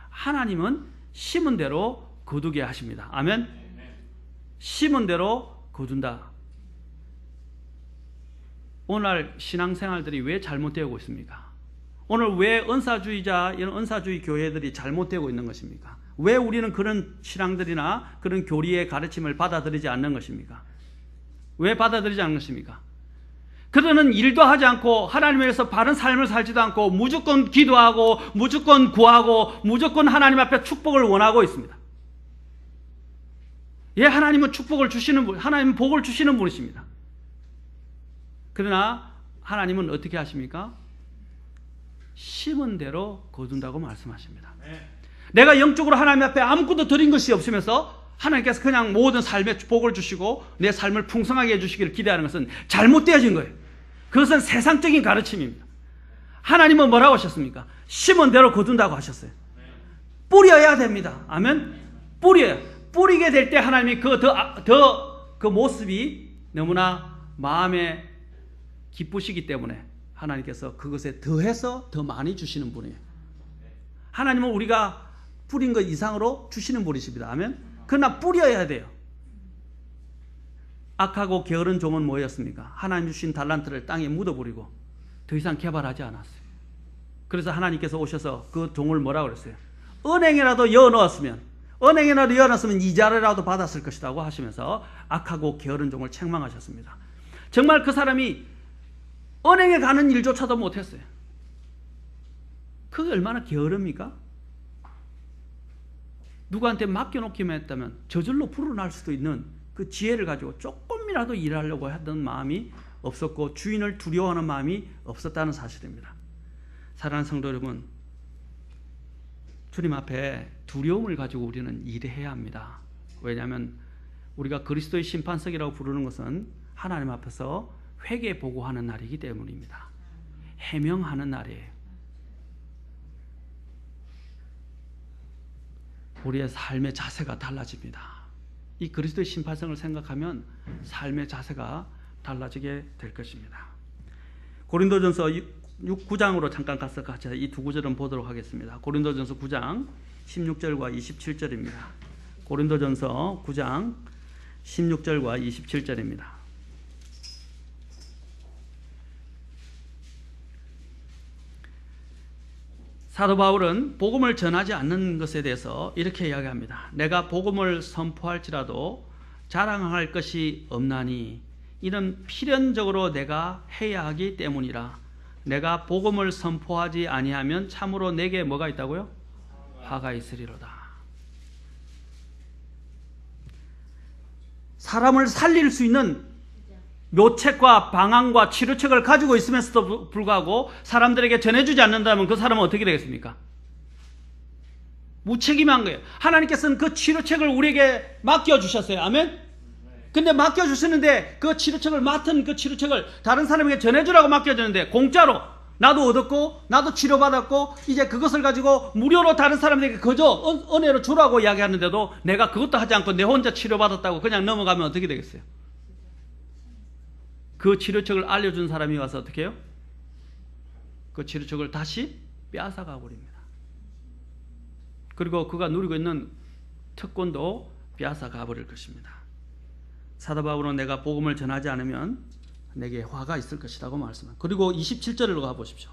하나님은 심은 대로 거두게 하십니다. 아멘. 심은 대로 거둔다. 오늘 신앙생활들이 왜 잘못되고 있습니까? 오늘 왜 은사주의자, 이런 은사주의 교회들이 잘못되고 있는 것입니까? 왜 우리는 그런 신앙들이나 그런 교리의 가르침을 받아들이지 않는 것입니까? 왜 받아들이지 않는 것입니까? 그들은 일도 하지 않고 하나님에서 바른 삶을 살지도 않고 무조건 기도하고 무조건 구하고 무조건 하나님 앞에 축복을 원하고 있습니다. 예, 하나님은 축복을 주시는 분, 하나님은 복을 주시는 분이십니다. 그러나 하나님은 어떻게 하십니까? 심은 대로 거둔다고 말씀하십니다. 내가 영적으로 하나님 앞에 아무것도 드린 것이 없으면서 하나님께서 그냥 모든 삶에 복을 주시고 내 삶을 풍성하게 해주시기를 기대하는 것은 잘못되어진 거예요. 그것은 세상적인 가르침입니다. 하나님은 뭐라고 하셨습니까? 심은 대로 거둔다고 하셨어요. 뿌려야 됩니다. 아멘. 뿌리게 될 때 하나님이 그 모습이 너무나 마음에 기쁘시기 때문에 하나님께서 그것에 더해서 더 많이 주시는 분이에요. 하나님은 우리가 뿌린 것 이상으로 주시는 분이십니다. 아멘. 그러나 뿌려야 돼요. 악하고 게으른 종은 뭐였습니까? 하나님 주신 달란트를 땅에 묻어버리고 더 이상 개발하지 않았어요. 그래서 하나님께서 오셔서 그 종을 뭐라고 그랬어요? 은행에라도 넣어놨으면 이자라도 받았을 것이라고 하시면서 악하고 게으른 종을 책망하셨습니다. 정말 그 사람이 은행에 가는 일조차도 못했어요. 그게 얼마나 게으릅니까? 누구한테 맡겨놓기만 했다면 저절로 불어날 수도 있는 그 지혜를 가지고 조금이라도 일하려고 했던 마음이 없었고 주인을 두려워하는 마음이 없었다는 사실입니다. 사랑하는 성도 여러분, 주님 앞에 두려움을 가지고 우리는 일해야 합니다. 왜냐하면 우리가 그리스도의 심판석이라고 부르는 것은 하나님 앞에서 회개 보고하는 날이기 때문입니다. 해명하는 날이에요. 우리의 삶의 자세가 달라집니다. 이 그리스도의 심판성을 생각하면 삶의 자세가 달라지게 될 것입니다. 고린도전서 9장으로 잠깐 가서 같이 이 두 구절은 보도록 하겠습니다. 고린도전서 9장 16절과 27절입니다. 고린도전서 9장 16절과 27절입니다. 사도 바울은 복음을 전하지 않는 것에 대해서 이렇게 이야기합니다. 내가 복음을 선포할지라도 자랑할 것이 없나니 이는 필연적으로 내가 해야 하기 때문이라. 내가 복음을 선포하지 아니하면 참으로 내게 뭐가 있다고요? 화가 있으리로다. 사람을 살릴 수 있는 묘책과 방안과 치료책을 가지고 있으면서도 불구하고 사람들에게 전해주지 않는다면 그 사람은 어떻게 되겠습니까? 무책임한 거예요. 하나님께서는 그 치료책을 우리에게 맡겨주셨어요. 아멘? 근데 맡겨주시는데 그 치료책을 맡은 그 치료책을 다른 사람에게 전해주라고 맡겨주는데 공짜로 나도 얻었고 나도 치료받았고 이제 그것을 가지고 무료로 다른 사람에게 그저 은혜로 주라고 이야기하는데도 내가 그것도 하지 않고 내 혼자 치료받았다고 그냥 넘어가면 어떻게 되겠어요? 그 치료책을 알려준 사람이 와서 어떻게 해요? 그 치료책을 다시 빼앗아가 버립니다. 그리고 그가 누리고 있는 특권도 빼앗아가 버릴 것입니다. 사도 바울은 내가 복음을 전하지 않으면 내게 화가 있을 것이라고 말씀합니다. 그리고 27절로 가보십시오.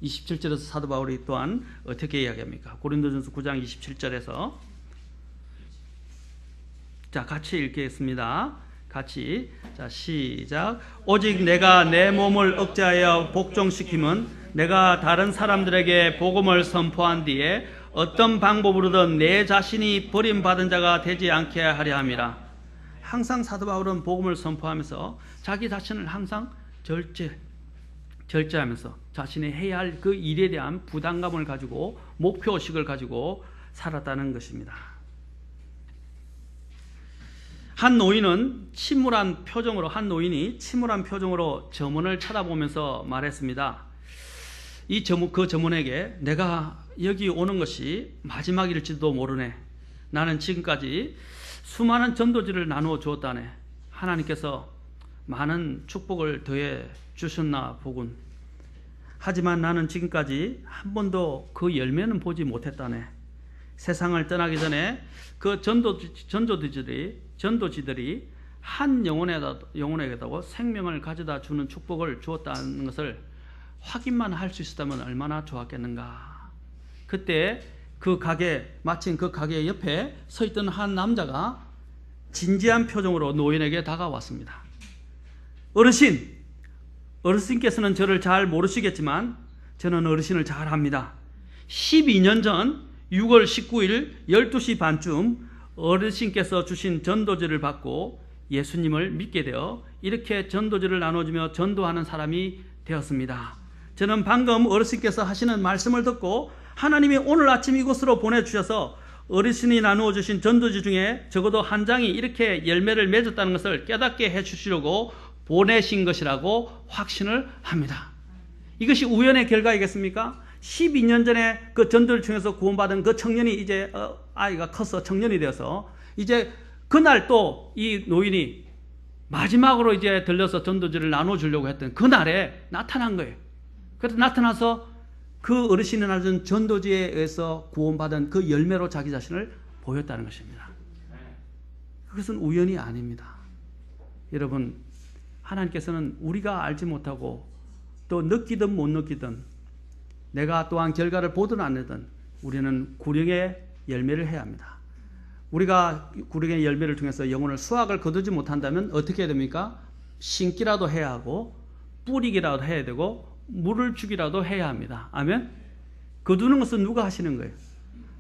27절에서 사도 바울이 또한 어떻게 이야기합니까? 고린도전서 9장 27절에서 자 같이 읽겠습니다. 같이 자 시작. 오직 내가 내 몸을 억제하여 복종시킴은 내가 다른 사람들에게 복음을 선포한 뒤에 어떤 방법으로든 내 자신이 버림받은 자가 되지 않게 하려 함이라. 항상 사도 바울은 복음을 선포하면서 자기 자신을 항상 절제하면서 자신이 해야 할 그 일에 대한 부담감을 가지고 목표의식을 가지고 살았다는 것입니다. 한 노인이 침울한 표정으로 점원을 쳐다보면서 말했습니다. 그 점원에게 내가 여기 오는 것이 마지막일지도 모르네. 나는 지금까지 수많은 전도지를 나누어 주었다네. 하나님께서 많은 축복을 더해 주셨나 보군. 하지만 나는 지금까지 한 번도 그 열매는 보지 못했다네. 세상을 떠나기 전에 그 전도지들이 한 영혼에게도 생명을 가져다 주는 축복을 주었다는 것을 확인만 할 수 있었다면 얼마나 좋았겠는가. 그때 마침 그 가게 옆에 서 있던 한 남자가 진지한 표정으로 노인에게 다가왔습니다. 어르신께서는 저를 잘 모르시겠지만 저는 어르신을 잘 압니다. 12년 전 6월 19일 12시 반쯤 어르신께서 주신 전도지를 받고 예수님을 믿게 되어 이렇게 전도지를 나눠주며 전도하는 사람이 되었습니다. 저는 방금 어르신께서 하시는 말씀을 듣고 하나님이 오늘 아침 이곳으로 보내주셔서 어르신이 나누어 주신 전도지 중에 적어도 한 장이 이렇게 열매를 맺었다는 것을 깨닫게 해주시려고 보내신 것이라고 확신을 합니다. 이것이 우연의 결과이겠습니까? 12년 전에 그 전도를 통해서 구원받은 그 청년이 이제 아이가 커서 청년이 되어서 이제 그날 또 이 노인이 마지막으로 이제 들려서 전도지를 나눠주려고 했던 그날에 나타난 거예요. 그래서 나타나서 그 어르신이 나준 전도지에 의해서 구원받은 그 열매로 자기 자신을 보였다는 것입니다. 그것은 우연이 아닙니다. 여러분, 하나님께서는 우리가 알지 못하고 또 느끼든 못 느끼든 내가 또한 결과를 보든 안 보든 우리는 구령의 열매를 해야 합니다. 우리가 구령의 열매를 통해서 영혼을 수확을 거두지 못한다면 어떻게 해야 됩니까? 심기라도 해야 하고 뿌리기라도 해야 되고 물을 주기라도 해야 합니다. 아멘? 거두는 것은 누가 하시는 거예요?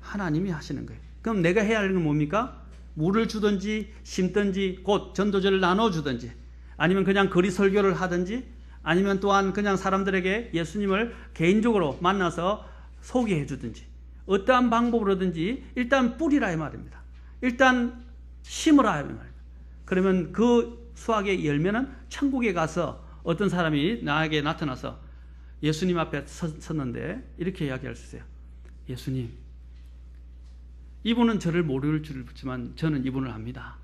하나님이 하시는 거예요. 그럼 내가 해야 할 건 뭡니까? 물을 주든지 심든지 곧 전도지를 나눠주든지 아니면 그냥 거리 설교를 하든지 아니면 또한 그냥 사람들에게 예수님을 개인적으로 만나서 소개해 주든지 어떠한 방법으로든지 일단 뿌리라 이 말입니다. 일단 심으라 이 말입니다. 그러면 그 수확의 열매는 천국에 가서 어떤 사람이 나에게 나타나서 예수님 앞에 섰는데 이렇게 이야기할 수 있어요. 예수님, 이분은 저를 모를 줄 알지만 저는 이분을 압니다.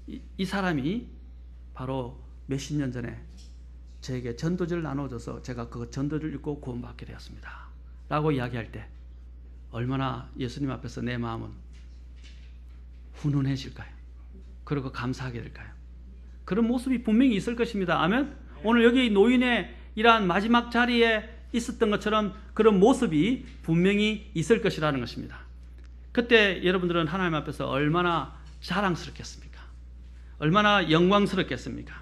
이 사람이 바로 몇십 년 전에 저에게 전도지를 나눠줘서 제가 그 전도지를 읽고 구원받게 되었습니다. 라고 이야기할 때 얼마나 예수님 앞에서 내 마음은 훈훈해질까요? 그리고 감사하게 될까요? 그런 모습이 분명히 있을 것입니다. 아멘? 오늘 여기 노인의 이러한 마지막 자리에 있었던 것처럼 그런 모습이 분명히 있을 것이라는 것입니다. 그때 여러분들은 하나님 앞에서 얼마나 자랑스럽겠습니까? 얼마나 영광스럽겠습니까?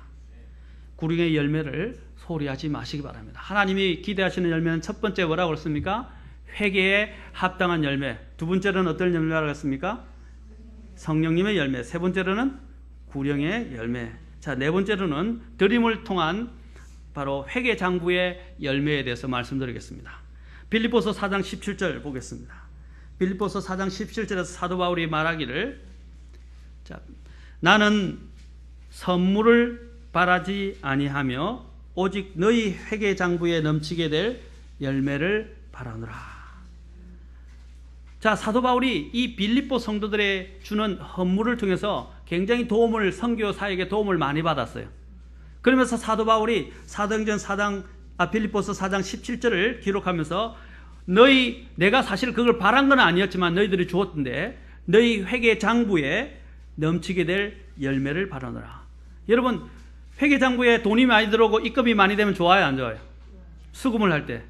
구령의 열매를 소리하지 마시기 바랍니다. 하나님이 기대하시는 열매는 첫 번째 뭐라고 그랬습니까? 회개에 합당한 열매. 두 번째로는 어떤 열매라고 했습니까? 성령님의 열매. 세 번째로는 구령의 열매. 자, 네 번째로는 드림을 통한 바로 회개 장부의 열매에 대해서 말씀드리겠습니다. 빌립보서 4장 17절 보겠습니다. 빌립보서 4장 17절에서 사도 바울이 말하기를 나는 선물을 바라지 아니하며 오직 너희 회개 장부에 넘치게 될 열매를 바라노라. 자, 사도 바울이 이 빌립보 성도들의 주는 헌물을 통해서 굉장히 선교 사역에 도움을 많이 받았어요. 그러면서 사도 바울이 빌립보서 4장 17절을 기록하면서 내가 사실 그걸 바란 건 아니었지만 너희들이 주었던데 너희 회개 장부에 넘치게 될 열매를 바라노라. 여러분, 회계 장부에 돈이 많이 들어오고 입금이 많이 되면 좋아요, 안 좋아요? 수금을 할 때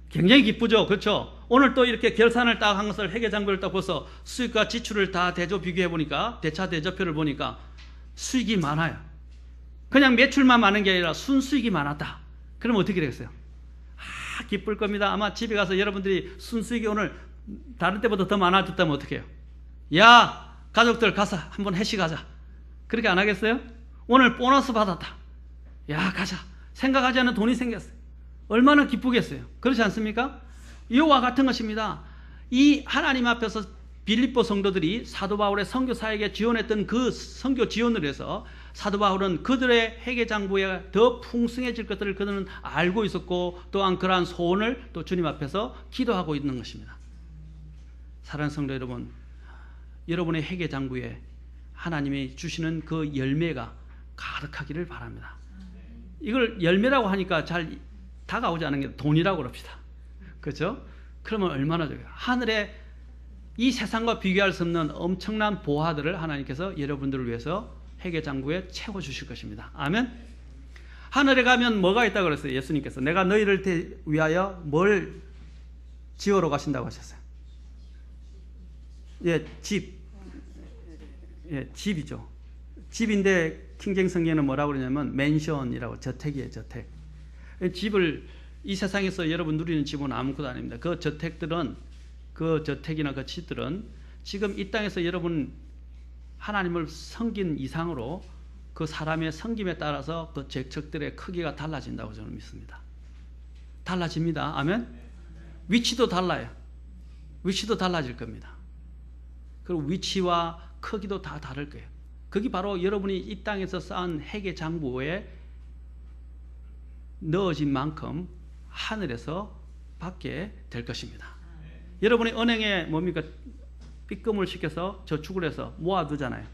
굉장히 기쁘죠, 그렇죠? 오늘 또 이렇게 결산을 딱 한 것을 회계 장부를 딱 보서 수익과 지출을 다 비교해 보니까 대차 대조표를 보니까 수익이 많아요. 그냥 매출만 많은 게 아니라 순수익이 많았다. 그럼 어떻게 되겠어요? 기쁠 겁니다. 아마 집에 가서 여러분들이 순수익이 오늘 다른 때보다 더 많아졌다면 어떻게 해요? 야, 가족들 가서 한번 회식하자. 그렇게 안 하겠어요? 오늘 보너스 받았다. 야, 가자. 생각하지 않은 돈이 생겼어요. 얼마나 기쁘겠어요? 그렇지 않습니까? 이와 같은 것입니다. 이 하나님 앞에서 빌립보 성도들이 사도 바울의 선교 사역에 지원했던 그 선교 지원을 해서 사도 바울은 그들의 회개장부에 더 풍성해질 것들을 그들은 알고 있었고 또한 그러한 소원을 또 주님 앞에서 기도하고 있는 것입니다. 사랑하는 성도 여러분, 여러분의 회개장부에 하나님이 주시는 그 열매가 가득하기를 바랍니다. 이걸 열매라고 하니까 잘 다가오지 않은 게 돈이라고 그럽시다. 그렇죠? 그러면 얼마나 좋아요. 하늘에 이 세상과 비교할 수 없는 엄청난 보화들을 하나님께서 여러분들을 위해서 회개장부에 채워주실 것입니다. 아멘. 하늘에 가면 뭐가 있다고 그랬어요? 예수님께서 내가 너희를 위하여 뭘 지으러 가신다고 하셨어요? 예, 집. 예, 집이죠. 집인데 킹제임 성경에는 뭐라고 그러냐면 맨션이라고, 저택이에요, 저택. 집을 이 세상에서 여러분 누리는 집은 아무것도 아닙니다. 그 저택들은, 그 저택이나 그 집들은 지금 이 땅에서 여러분 하나님을 섬긴 이상으로 그 사람의 섬김에 따라서 그 저택들의 크기가 달라진다고 저는 믿습니다. 달라집니다. 아멘. 위치도 달라요. 위치도 달라질 겁니다. 그리고 위치와 크기도 다 다를 거예요. 그게 바로 여러분이 이 땅에서 쌓은 회개 장부에 넣어진 만큼 하늘에서 받게 될 것입니다. 여러분이 은행에 뭡니까? 삐끔을 시켜서 저축을 해서 모아두잖아요.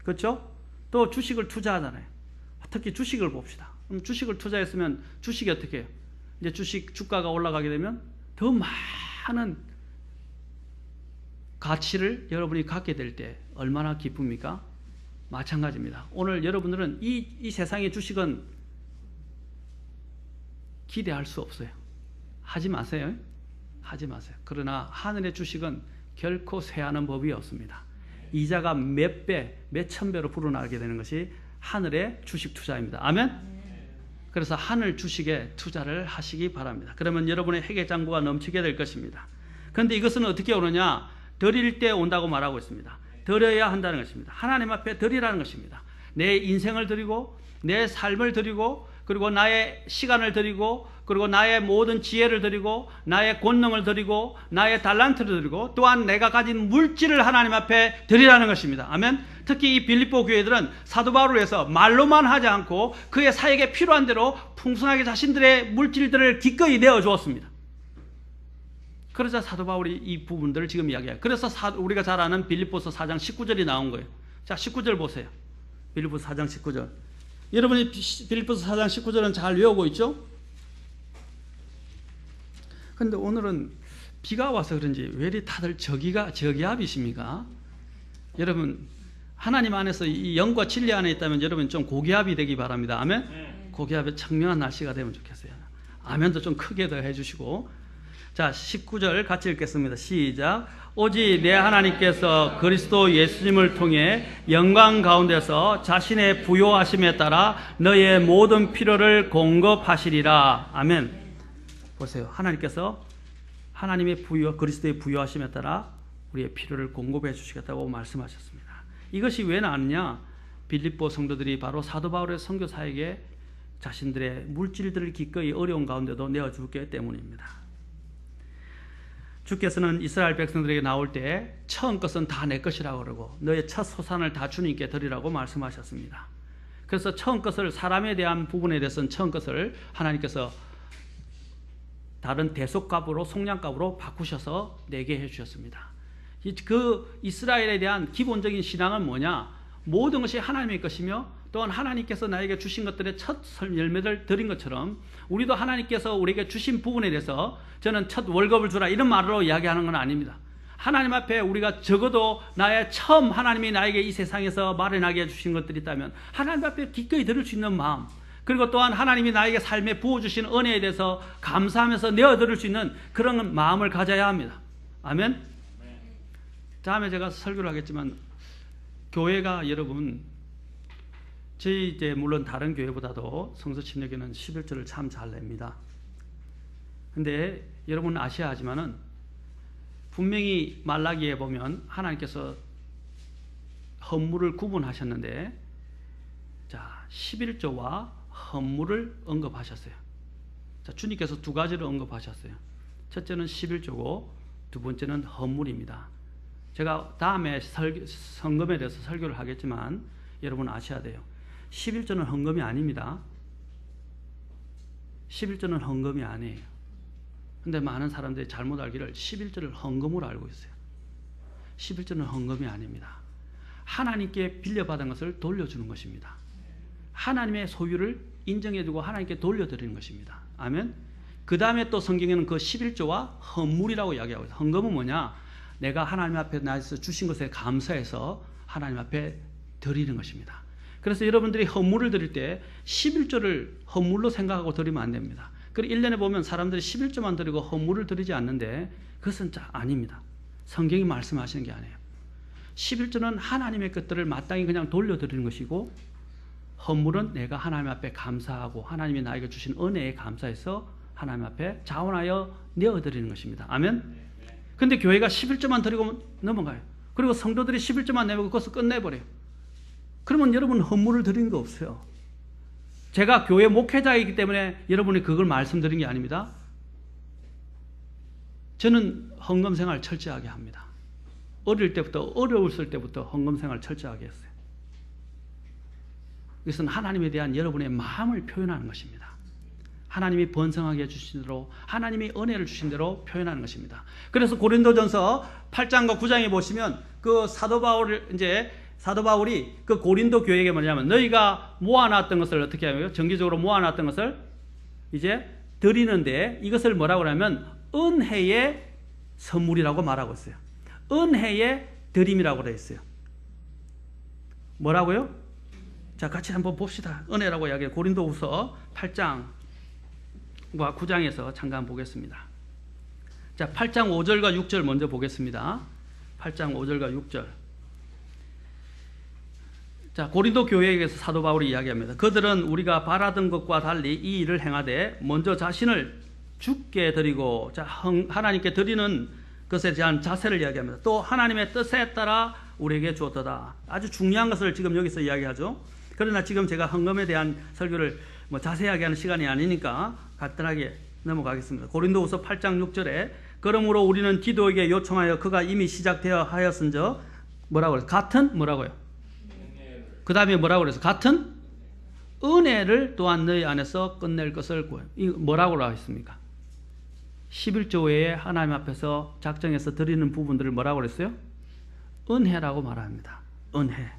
그렇죠? 또 주식을 투자하잖아요. 특히 주식을 봅시다. 그럼 주식을 투자했으면 주식이 어떻게 해요? 이제 주식 주가가 올라가게 되면 더 많은 가치를 여러분이 갖게 될 때 얼마나 기쁩니까? 마찬가지입니다. 오늘 여러분들은 이 세상의 주식은 기대할 수 없어요. 하지 마세요. 하지 마세요. 그러나 하늘의 주식은 결코 쇠하는 법이 없습니다. 이자가 몇 배, 몇 천 배로 불어나게 되는 것이 하늘의 주식 투자입니다. 아멘? 그래서 하늘 주식에 투자를 하시기 바랍니다. 그러면 여러분의 회개장부가 넘치게 될 것입니다. 그런데 이것은 어떻게 오느냐? 드릴 때 온다고 말하고 있습니다. 드려야 한다는 것입니다. 하나님 앞에 드리라는 것입니다. 내 인생을 드리고 내 삶을 드리고 그리고 나의 시간을 드리고 그리고 나의 모든 지혜를 드리고 나의 권능을 드리고 나의 달란트를 드리고 또한 내가 가진 물질을 하나님 앞에 드리라는 것입니다. 아멘. 특히 이 빌립보 교회들은 사도 바울을 위해서 말로만 하지 않고 그의 사역에 필요한 대로 풍성하게 자신들의 물질들을 기꺼이 내어주었습니다. 그러자 사도 바울이 이 부분들을 지금 이야기해요. 그래서 우리가 잘 아는 빌립보서 4장 19절이 나온 거예요. 자, 19절 보세요. 빌립보서 4장 19절. 여러분이 빌립보서 4장 19절은 잘 외우고 있죠? 그런데 오늘은 비가 와서 그런지 왜 이리 다들 저기압이십니까? 여러분, 하나님 안에서 이 영과 진리 안에 있다면 여러분 좀 고기압이 되기 바랍니다. 아멘? 네. 고기압의 청명한 날씨가 되면 좋겠어요. 아멘도 좀 크게 더 해주시고. 자, 19절 같이 읽겠습니다. 시작. 오직 내 하나님께서 그리스도 예수님을 통해 영광 가운데서 자신의 부요하심에 따라 너의 모든 필요를 공급하시리라. 아멘. 보세요. 하나님께서 하나님의 그리스도의 부요하심에 따라 우리의 필요를 공급해 주시겠다고 말씀하셨습니다. 이것이 왜 나왔느냐? 빌립보 성도들이 바로 사도 바울의 선교 사역에 자신들의 물질들을 기꺼이 어려운 가운데도 내어주기 때문입니다. 주께서는 이스라엘 백성들에게 나올 때 처음 것은 다 내 것이라고 그러고 너의 첫 소산을 다 주님께 드리라고 말씀하셨습니다. 그래서 처음 것을 사람에 대한 부분에 대해서는 처음 것을 하나님께서 다른 대속값으로 속량값으로 바꾸셔서 내게 해주셨습니다. 그 이스라엘에 대한 기본적인 신앙은 뭐냐? 모든 것이 하나님의 것이며 또한 하나님께서 나에게 주신 것들의 첫 열매를 드린 것처럼 우리도 하나님께서 우리에게 주신 부분에 대해서 저는 첫 월급을 주라 이런 말로 이야기하는 건 아닙니다. 하나님 앞에 우리가 적어도 나의 처음 하나님이 나에게 이 세상에서 마련하게 해주신 것들이 있다면 하나님 앞에 기꺼이 드릴 수 있는 마음, 그리고 또한 하나님이 나에게 삶에 부어주신 은혜에 대해서 감사하면서 내어드릴 수 있는 그런 마음을 가져야 합니다. 아멘? 다음에 제가 설교를 하겠지만 교회가 여러분 저희 이제 물론 다른 교회보다도 성서 침례교는 11조를 참 잘 냅니다. 근데 여러분 아셔야 하지만은 분명히 말라기에 보면 하나님께서 헌물을 구분하셨는데, 자, 11조와 헌물을 언급하셨어요. 자, 주님께서 두 가지를 언급하셨어요. 첫째는 11조고 두 번째는 헌물입니다. 제가 다음에 헌금에 대해서 설교를 하겠지만 여러분 아셔야 돼요. 11조는 헌금이 아닙니다. 11조는 헌금이 아니에요. 근데 많은 사람들이 잘못 알기를 11조를 헌금으로 알고 있어요. 11조는 헌금이 아닙니다. 하나님께 빌려받은 것을 돌려주는 것입니다. 하나님의 소유를 인정해주고 하나님께 돌려드리는 것입니다. 아멘. 그 다음에 또 성경에는 그 11조와 헌물이라고 이야기하고 있어요. 헌금은 뭐냐? 내가 하나님 앞에 나에서 주신 것에 감사해서 하나님 앞에 드리는 것입니다. 그래서 여러분들이 헌물을 드릴 때 11조를 헌물로 생각하고 드리면 안 됩니다. 그리고 1년에 보면 사람들이 11조만 드리고 헌물을 드리지 않는데 그것은 아닙니다. 성경이 말씀하시는 게 아니에요. 11조는 하나님의 것들을 마땅히 그냥 돌려드리는 것이고, 헌물은 내가 하나님 앞에 감사하고 하나님이 나에게 주신 은혜에 감사해서 하나님 앞에 자원하여 내어드리는 것입니다. 아멘. 근데 교회가 11조만 드리고 넘어가요. 그리고 성도들이 11조만 내고 그것을 끝내버려요. 그러면 여러분 헌물을 드리는 거 없어요. 제가 교회 목회자이기 때문에 여러분이 그걸 말씀드린 게 아닙니다. 저는 헌금 생활 철저하게 합니다. 어릴 때부터, 어려웠을 때부터 헌금 생활 철저하게 했어요. 이것은 하나님에 대한 여러분의 마음을 표현하는 것입니다. 하나님이 번성하게 해주신 대로, 하나님이 은혜를 주신 대로 표현하는 것입니다. 그래서 고린도전서 8장과 9장에 보시면 그 사도 바울이 그 고린도 교회에게 뭐냐면, 너희가 모아놨던 것을 어떻게 하면 정기적으로 모아놨던 것을 이제 드리는데, 이것을 뭐라고 하냐면 은혜의 선물이라고 말하고 있어요. 은혜의 드림이라고 되어 있어요. 뭐라고요? 자, 같이 한번 봅시다. 은혜라고 이야기해요. 고린도후서 8장과 9장에서 잠깐 보겠습니다. 자, 8장 5절과 6절 먼저 보겠습니다. 8장 5절과 6절. 자, 고린도 교회에게서 사도 바울이 이야기합니다. 그들은 우리가 바라던 것과 달리 이 일을 행하되 먼저 자신을 주께 드리고, 자, 하나님께 드리는 것에 대한 자세를 이야기합니다. 또 하나님의 뜻에 따라 우리에게 주었도다. 아주 중요한 것을 지금 여기서 이야기하죠. 그러나 지금 제가 헌금에 대한 설교를 자세하게 하는 시간이 아니니까 간단하게 넘어가겠습니다. 고린도후서 8장 6절에 그러므로 우리는 디도에게 요청하여 그가 이미 시작되어 하였은저 뭐라고 그래요? 같은 뭐라고요? 그 다음에 뭐라고 그래서 같은 은혜를 또한 너희 안에서 끝낼 것을 구해. 이거 뭐라고 했습니까? 11조 외에 하나님 앞에서 작정해서 드리는 부분들을 뭐라고 그랬어요? 은혜라고 말합니다. 은혜.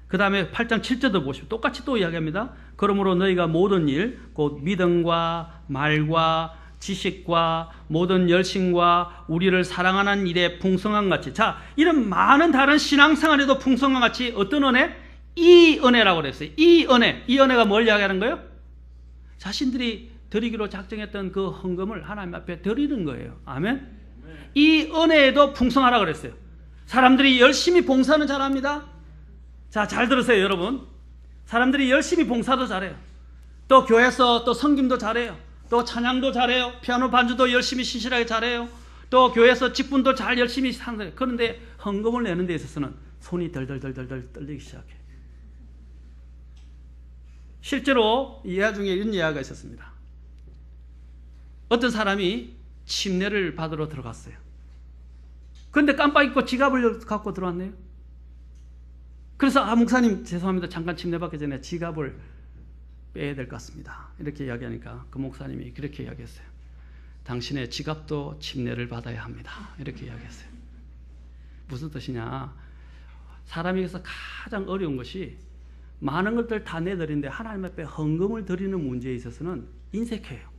그 다음에 8장 7절도 보시면 똑같이 또 이야기합니다. 그러므로 너희가 모든 일, 곧 믿음과 말과 지식과 모든 열심과 우리를 사랑하는 일에 풍성한 같이, 자, 이런 많은 다른 신앙생활에도 풍성한 같이 어떤 은혜? 이 은혜라고 그랬어요. 이 은혜가 뭘 이야기하는 거예요? 자신들이 드리기로 작정했던 그 헌금을 하나님 앞에 드리는 거예요. 아멘. 이 은혜에도 풍성하라 그랬어요. 사람들이 열심히 봉사는 잘합니다. 자, 잘 들으세요, 여러분. 사람들이 열심히 봉사도 잘해요. 또 교회에서 또 섬김도 잘해요. 또 찬양도 잘해요. 피아노 반주도 열심히 신실하게 잘해요. 또 교회에서 직분도 잘 열심히 하는. 그런데 헌금을 내는 데 있어서는 손이 덜덜덜덜 떨리기 시작해요. 실제로 이해 중에 이런 이야기가 있었습니다. 어떤 사람이 침례를 받으러 들어갔어요. 그런데 깜빡 잊고 지갑을 갖고 들어왔네요. 그래서 목사님 죄송합니다. 잠깐 침례 받기 전에 지갑을 빼야 될 것 같습니다. 이렇게 이야기하니까 그 목사님이 그렇게 이야기했어요. 당신의 지갑도 침례를 받아야 합니다. 이렇게 이야기했어요. 무슨 뜻이냐? 사람에게서 가장 어려운 것이 많은 것들 다 내드리는데 하나님 앞에 헌금을 드리는 문제에 있어서는 인색해요.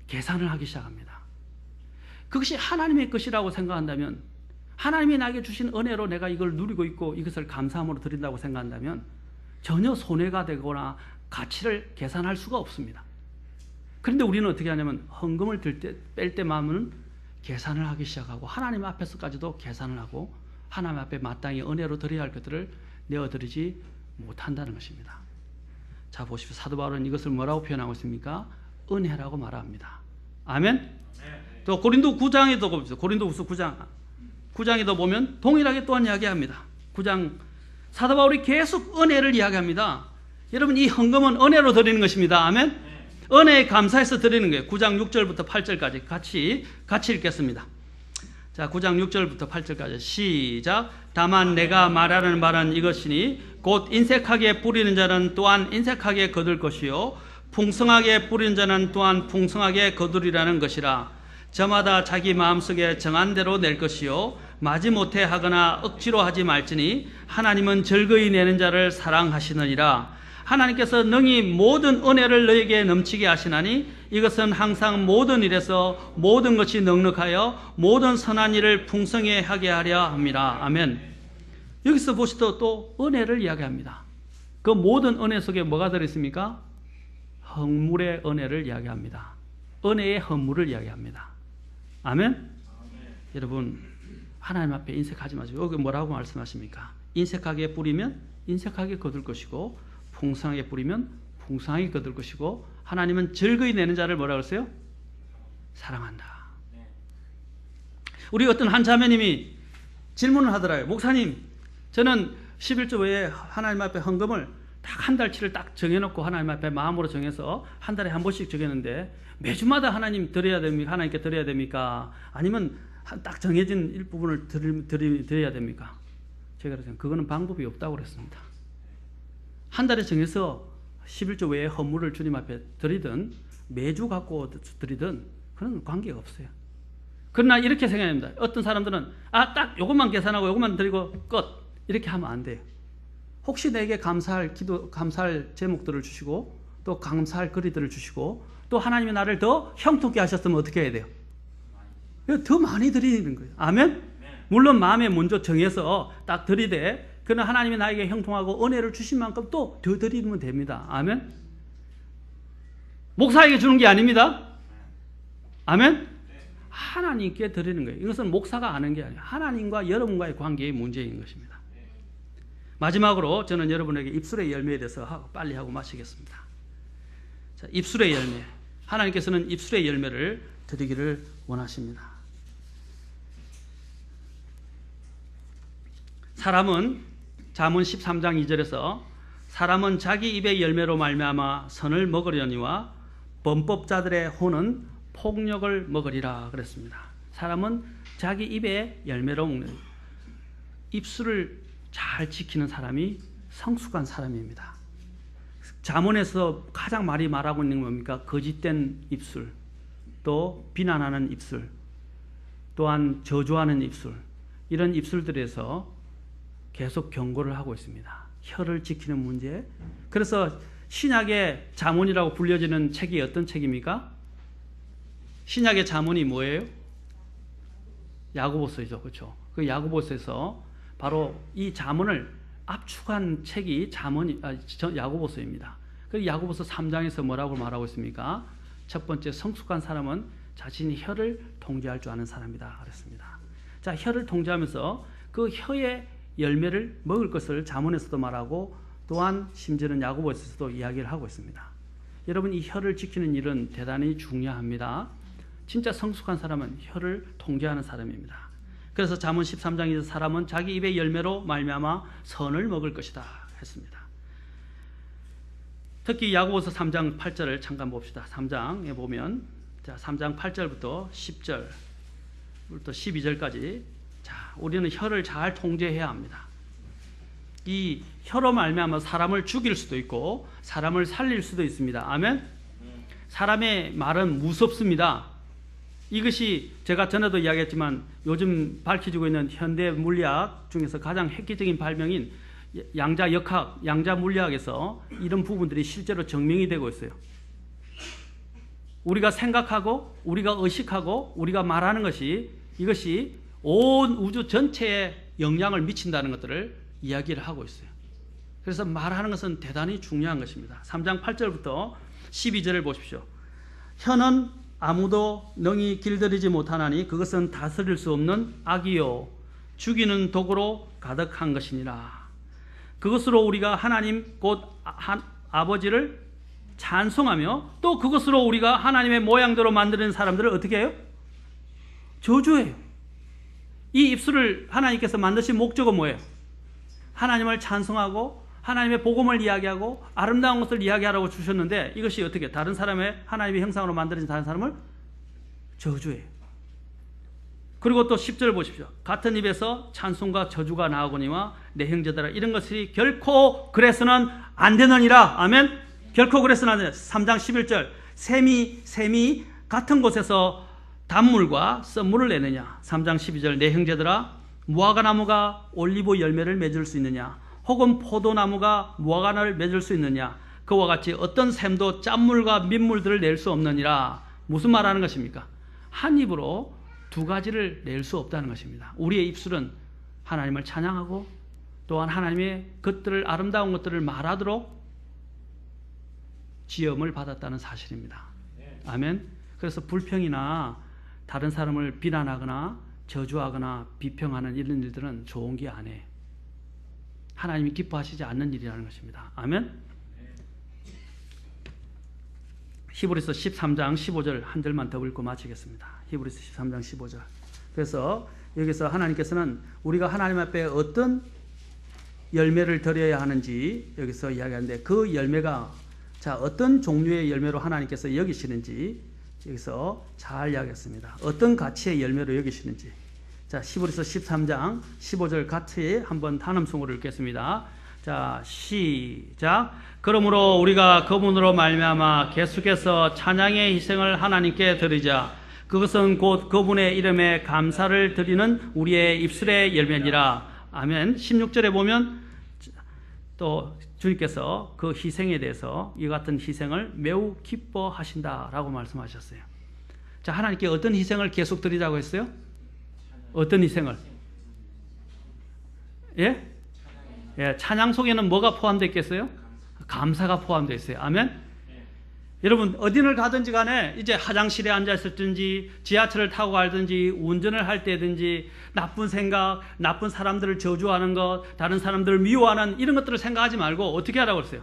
계산을 하기 시작합니다. 그것이 하나님의 것이라고 생각한다면, 하나님이 나에게 주신 은혜로 내가 이걸 누리고 있고 이것을 감사함으로 드린다고 생각한다면 전혀 손해가 되거나 가치를 계산할 수가 없습니다. 그런데 우리는 어떻게 하냐면 헌금을 뺄 때만은 계산을 하기 시작하고 하나님 앞에서까지도 계산을 하고 하나님 앞에 마땅히 은혜로 드려야 할 것들을 내어드리지 못한다는 것입니다. 자, 보십시오. 사도 바울은 이것을 뭐라고 표현하고 있습니까? 은혜라고 말합니다. 아멘. 또 고린도 9장에도 보십시오. 고린도후서 9장에도 보면 동일하게 또한 이야기합니다. 9장 사도 바울이 계속 은혜를 이야기합니다. 여러분, 이 헌금은 은혜로 드리는 것입니다. 아멘. 은혜에 감사해서 드리는 거예요. 9장 6절부터 8절까지 같이 읽겠습니다. 자, 9장 6절부터 8절까지 시작. 다만 내가 말하는 바는 이것이니 곧 인색하게 뿌리는 자는 또한 인색하게 거둘 것이요 풍성하게 뿌리는 자는 또한 풍성하게 거두리라는 것이라. 저마다 자기 마음속에 정한 대로 낼 것이요 마지못해 하거나 억지로 하지 말지니 하나님은 즐거이 내는 자를 사랑하시느니라. 하나님께서 능히 모든 은혜를 너에게 넘치게 하시나니 이것은 항상 모든 일에서 모든 것이 넉넉하여 모든 선한 일을 풍성히 하게 하려 함이라. 아멘. 여기서 보시도 또 은혜를 이야기합니다. 그 모든 은혜 속에 뭐가 들어있습니까? 헌물의 은혜를 이야기합니다. 은혜의 헌물을 이야기합니다. 아멘. 여러분, 하나님 앞에 인색하지 마시고, 여기 뭐라고 말씀하십니까? 인색하게 뿌리면 인색하게 거둘 것이고 풍성하게 뿌리면 풍성하게 거둘 것이고 하나님은 즐거이 내는 자를 뭐라고 했어요? 사랑한다. 우리 어떤 한 자매님이 질문을 하더라고요. 목사님, 저는 11조 외에 하나님 앞에 헌금을 딱 한 달치를 딱 정해놓고 하나님 앞에 마음으로 정해서 한 달에 한 번씩 정했는데 매주마다 하나님 드려야 됩니까? 하나님께 드려야 됩니까? 아니면 딱 정해진 일부분을 드려야 됩니까? 제가 그래서 그거는 방법이 없다고 그랬습니다. 한 달에 정해서 11조 외에 헌물을 주님 앞에 드리든 매주 갖고 드리든 그런 관계가 없어요. 그러나 이렇게 생각합니다. 어떤 사람들은 딱 요것만 계산하고 요것만 드리고 끝 이렇게 하면 안 돼요. 혹시 내게 감사할 제목들을 주시고 또 감사할 거리들을 주시고 또 하나님이 나를 더 형통케 하셨으면 어떻게 해야 돼요? 더 많이 드리는 거예요. 아멘? 물론 마음에 먼저 정해서 딱 드리되 그러나 하나님이 나에게 형통하고 은혜를 주신 만큼 또 더 드리면 됩니다. 아멘? 목사에게 주는 게 아닙니다. 아멘? 하나님께 드리는 거예요. 이것은 목사가 아는 게 아니에요. 하나님과 여러분과의 관계의 문제인 것입니다. 마지막으로 저는 여러분에게 입술의 열매에 대해서 빨리 하고 마치겠습니다. 자, 입술의 열매. 하나님께서는 입술의 열매를 드리기를 원하십니다. 사람은 잠언 13장 2절에서 사람은 자기 입의 열매로 말미암아 선을 먹으려니와 범법자들의 혼은 폭력을 먹으리라 그랬습니다. 사람은 자기 입의 열매로 먹는 입술을 잘 지키는 사람이 성숙한 사람입니다. 잠언에서 가장 많이 말하고 있는 건 뭡니까? 거짓된 입술, 또 비난하는 입술, 또한 저주하는 입술, 이런 입술들에서 계속 경고를 하고 있습니다. 혀를 지키는 문제. 그래서 신약의 잠언이라고 불려지는 책이 어떤 책입니까? 신약의 잠언이 뭐예요? 야고보서이죠. 그렇죠? 그 야고보서에서 바로 이 잠언을 압축한 책이 야고보서입니다. 그 야고보서 3장에서 뭐라고 말하고 있습니까? 첫 번째, 성숙한 사람은 자신이 혀를 통제할 줄 아는 사람이다 그랬습니다. 자, 혀를 통제하면서 그 혀의 열매를 먹을 것을 잠언에서도 말하고 또한 심지어는 야고보서에서도 이야기를 하고 있습니다. 여러분, 이 혀를 지키는 일은 대단히 중요합니다. 진짜 성숙한 사람은 혀를 통제하는 사람입니다. 그래서 잠언 13장에서 사람은 자기 입의 열매로 말미암아 선을 먹을 것이다 했습니다. 특히 야고보서 3장 8절을 잠깐 봅시다. 3장에 보면 자, 3장 8절부터 10절부터 12절까지 자, 우리는 혀를 잘 통제해야 합니다. 이 혀로 말미암아 사람을 죽일 수도 있고 사람을 살릴 수도 있습니다. 아멘? 사람의 말은 무섭습니다. 이것이 제가 전에도 이야기했지만 요즘 밝혀지고 있는 현대 물리학 중에서 가장 획기적인 발명인 양자역학, 양자물리학에서 이런 부분들이 실제로 증명이 되고 있어요. 우리가 생각하고 우리가 의식하고 우리가 말하는 것이 이것이 온 우주 전체에 영향을 미친다는 것들을 이야기를 하고 있어요. 그래서 말하는 것은 대단히 중요한 것입니다. 3장 8절부터 12절을 보십시오. 혀는 아무도 능히 길들이지 못하나니 그것은 다스릴 수 없는 악이요 죽이는 독으로 가득한 것이니라. 그것으로 우리가 하나님 곧 아버지를 찬송하며 또 그것으로 우리가 하나님의 모양대로 만드는 사람들을 어떻게 해요? 저주해요. 이 입술을 하나님께서 만드신 목적은 뭐예요? 하나님을 찬송하고 하나님의 복음을 이야기하고 아름다운 것을 이야기하라고 주셨는데 이것이 어떻게 다른 사람의 하나님의 형상으로 만들어진 다른 사람을 저주해요. 그리고 또 10절 보십시오. 같은 입에서 찬송과 저주가 나오거니와 내 형제들아 이런 것이 결코 그래서는 안 되느니라. 아멘. 결코 그래서는 안 되느니라. 3장 11절 샘이 같은 곳에서 단물과 썬물을 내느냐. 3장 12절 내 형제들아 무화과나무가 올리브 열매를 맺을 수 있느냐. 혹은 포도나무가 무화과를 맺을 수 있느냐. 그와 같이 어떤 샘도 짠물과 민물들을 낼 수 없느니라. 무슨 말하는 것입니까? 한 입으로 두 가지를 낼 수 없다는 것입니다. 우리의 입술은 하나님을 찬양하고 또한 하나님의 것들을 아름다운 것들을 말하도록 지음을 받았다는 사실입니다. 아멘. 그래서 불평이나 다른 사람을 비난하거나 저주하거나 비평하는 이런 일들은 좋은 게 아니에요. 하나님이 기뻐하시지 않는 일이라는 것입니다. 아멘. 히브리서 13장 15절 한 절만 더 읽고 마치겠습니다. 히브리서 13장 15절. 그래서 여기서 하나님께서는 우리가 하나님 앞에 어떤 열매를 드려야 하는지 여기서 이야기하는데 그 열매가 자 어떤 종류의 열매로 하나님께서 여기시는지 여기서 잘 이야기했습니다. 어떤 가치의 열매로 여기시는지. 자, 히브리서 13장 15절 같이 한번 단음성으로 읽겠습니다. 자, 시작. 그러므로 우리가 그분으로 말미암아 계속해서 찬양의 희생을 하나님께 드리자. 그것은 곧 그분의 이름에 감사를 드리는 우리의 입술의 열매니라. 아멘. 16절에 보면 또 주님께서 그 희생에 대해서 이 같은 희생을 매우 기뻐하신다라고 말씀하셨어요. 자, 하나님께 어떤 희생을 계속 드리자고 했어요? 어떤 희생을? 예? 예, 찬양 속에는 뭐가 포함되어 있겠어요? 감사가 포함되어 있어요. 아멘? 여러분, 어디를 가든지 간에 이제 화장실에 앉아있었든지 지하철을 타고 가든지 운전을 할 때든지 나쁜 생각, 나쁜 사람들을 저주하는 것, 다른 사람들을 미워하는 이런 것들을 생각하지 말고 어떻게 하라고 그랬어요?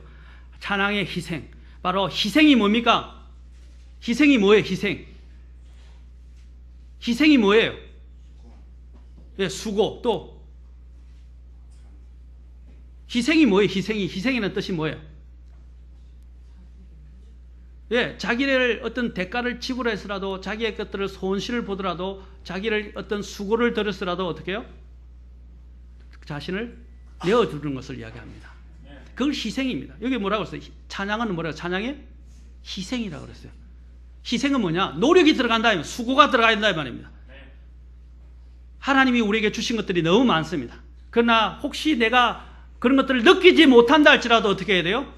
찬양의 희생. 바로 희생이 뭡니까? 희생이 뭐예요? 희생이 뭐예요? 예, 수고. 또 희생이 뭐예요? 희생이라는 뜻이 뭐예요? 예, 자기를 어떤 대가를 지불해서라도 자기의 것들을 손실을 보더라도 자기를 어떤 수고를 들였으라도 어떻게 해요? 자신을 내어주는 것을 이야기합니다. 그걸 희생입니다. 여기 뭐라고 했어요? 찬양은 뭐라고? 찬양의 희생이라고 그랬어요. 희생은 뭐냐? 노력이 들어간다, 수고가 들어가야 된다 이 말입니다. 하나님이 우리에게 주신 것들이 너무 많습니다. 그러나 혹시 내가 그런 것들을 느끼지 못한다 할지라도 어떻게 해야 돼요?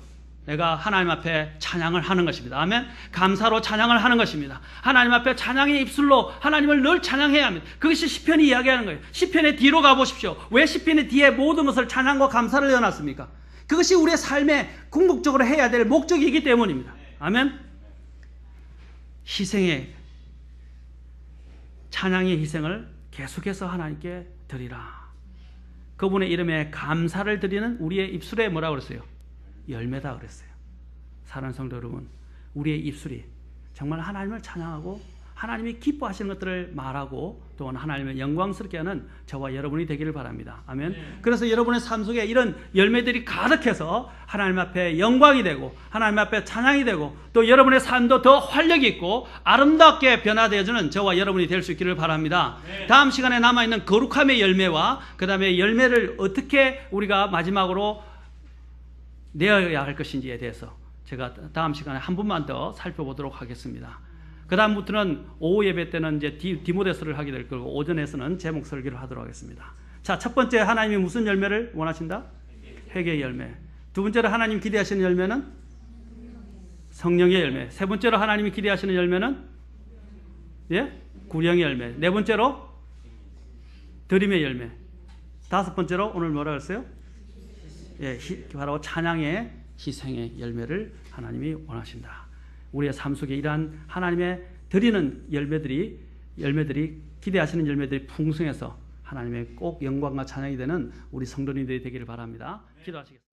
내가 하나님 앞에 찬양을 하는 것입니다. 아멘. 감사로 찬양을 하는 것입니다. 하나님 앞에 찬양의 입술로 하나님을 늘 찬양해야 합니다. 그것이 시편이 이야기하는 거예요. 시편의 뒤로 가보십시오. 왜 시편의 뒤에 모든 것을 찬양과 감사를 넣어놨습니까? 그것이 우리의 삶에 궁극적으로 해야 될 목적이기 때문입니다. 아멘. 희생의 찬양의 희생을 계속해서 하나님께 드리라. 그분의 이름에 감사를 드리는 우리의 입술에 뭐라고 그랬어요? 열매다 그랬어요. 사랑하는 성도 여러분, 우리의 입술이 정말 하나님을 찬양하고 하나님이 기뻐하시는 것들을 말하고 또한 하나님을 영광스럽게 하는 저와 여러분이 되기를 바랍니다. 아멘. 네. 그래서 여러분의 삶 속에 이런 열매들이 가득해서 하나님 앞에 영광이 되고 하나님 앞에 찬양이 되고 또 여러분의 삶도 더 활력이 있고 아름답게 변화되어지는 저와 여러분이 될 수 있기를 바랍니다. 네. 다음 시간에 남아있는 거룩함의 열매와 그 다음에 열매를 어떻게 우리가 마지막으로 내어야 할 것인지에 대해서 제가 다음 시간에 한 분만 더 살펴보도록 하겠습니다. 그 다음부터는 오후 예배 때는 이제 디모데서를 하게 될 거고 오전에서는 제목 설교를 하도록 하겠습니다. 자, 첫 번째 하나님이 무슨 열매를 원하신다? 회개의 열매. 두 번째로 하나님 기대하시는 열매는 성령의 열매. 세 번째로 하나님이 기대하시는 열매는 구령의 열매. 네 번째로 드림의 열매. 다섯 번째로 오늘 뭐라 그랬어요? 바로 찬양의 희생의 열매를 하나님이 원하신다. 우리의 삶 속에 이러한 하나님의 드리는 열매들이 기대하시는 열매들이 풍성해서 하나님의 꼭 영광과 찬양이 되는 우리 성도님들이 되기를 바랍니다. 기도하시겠습니다.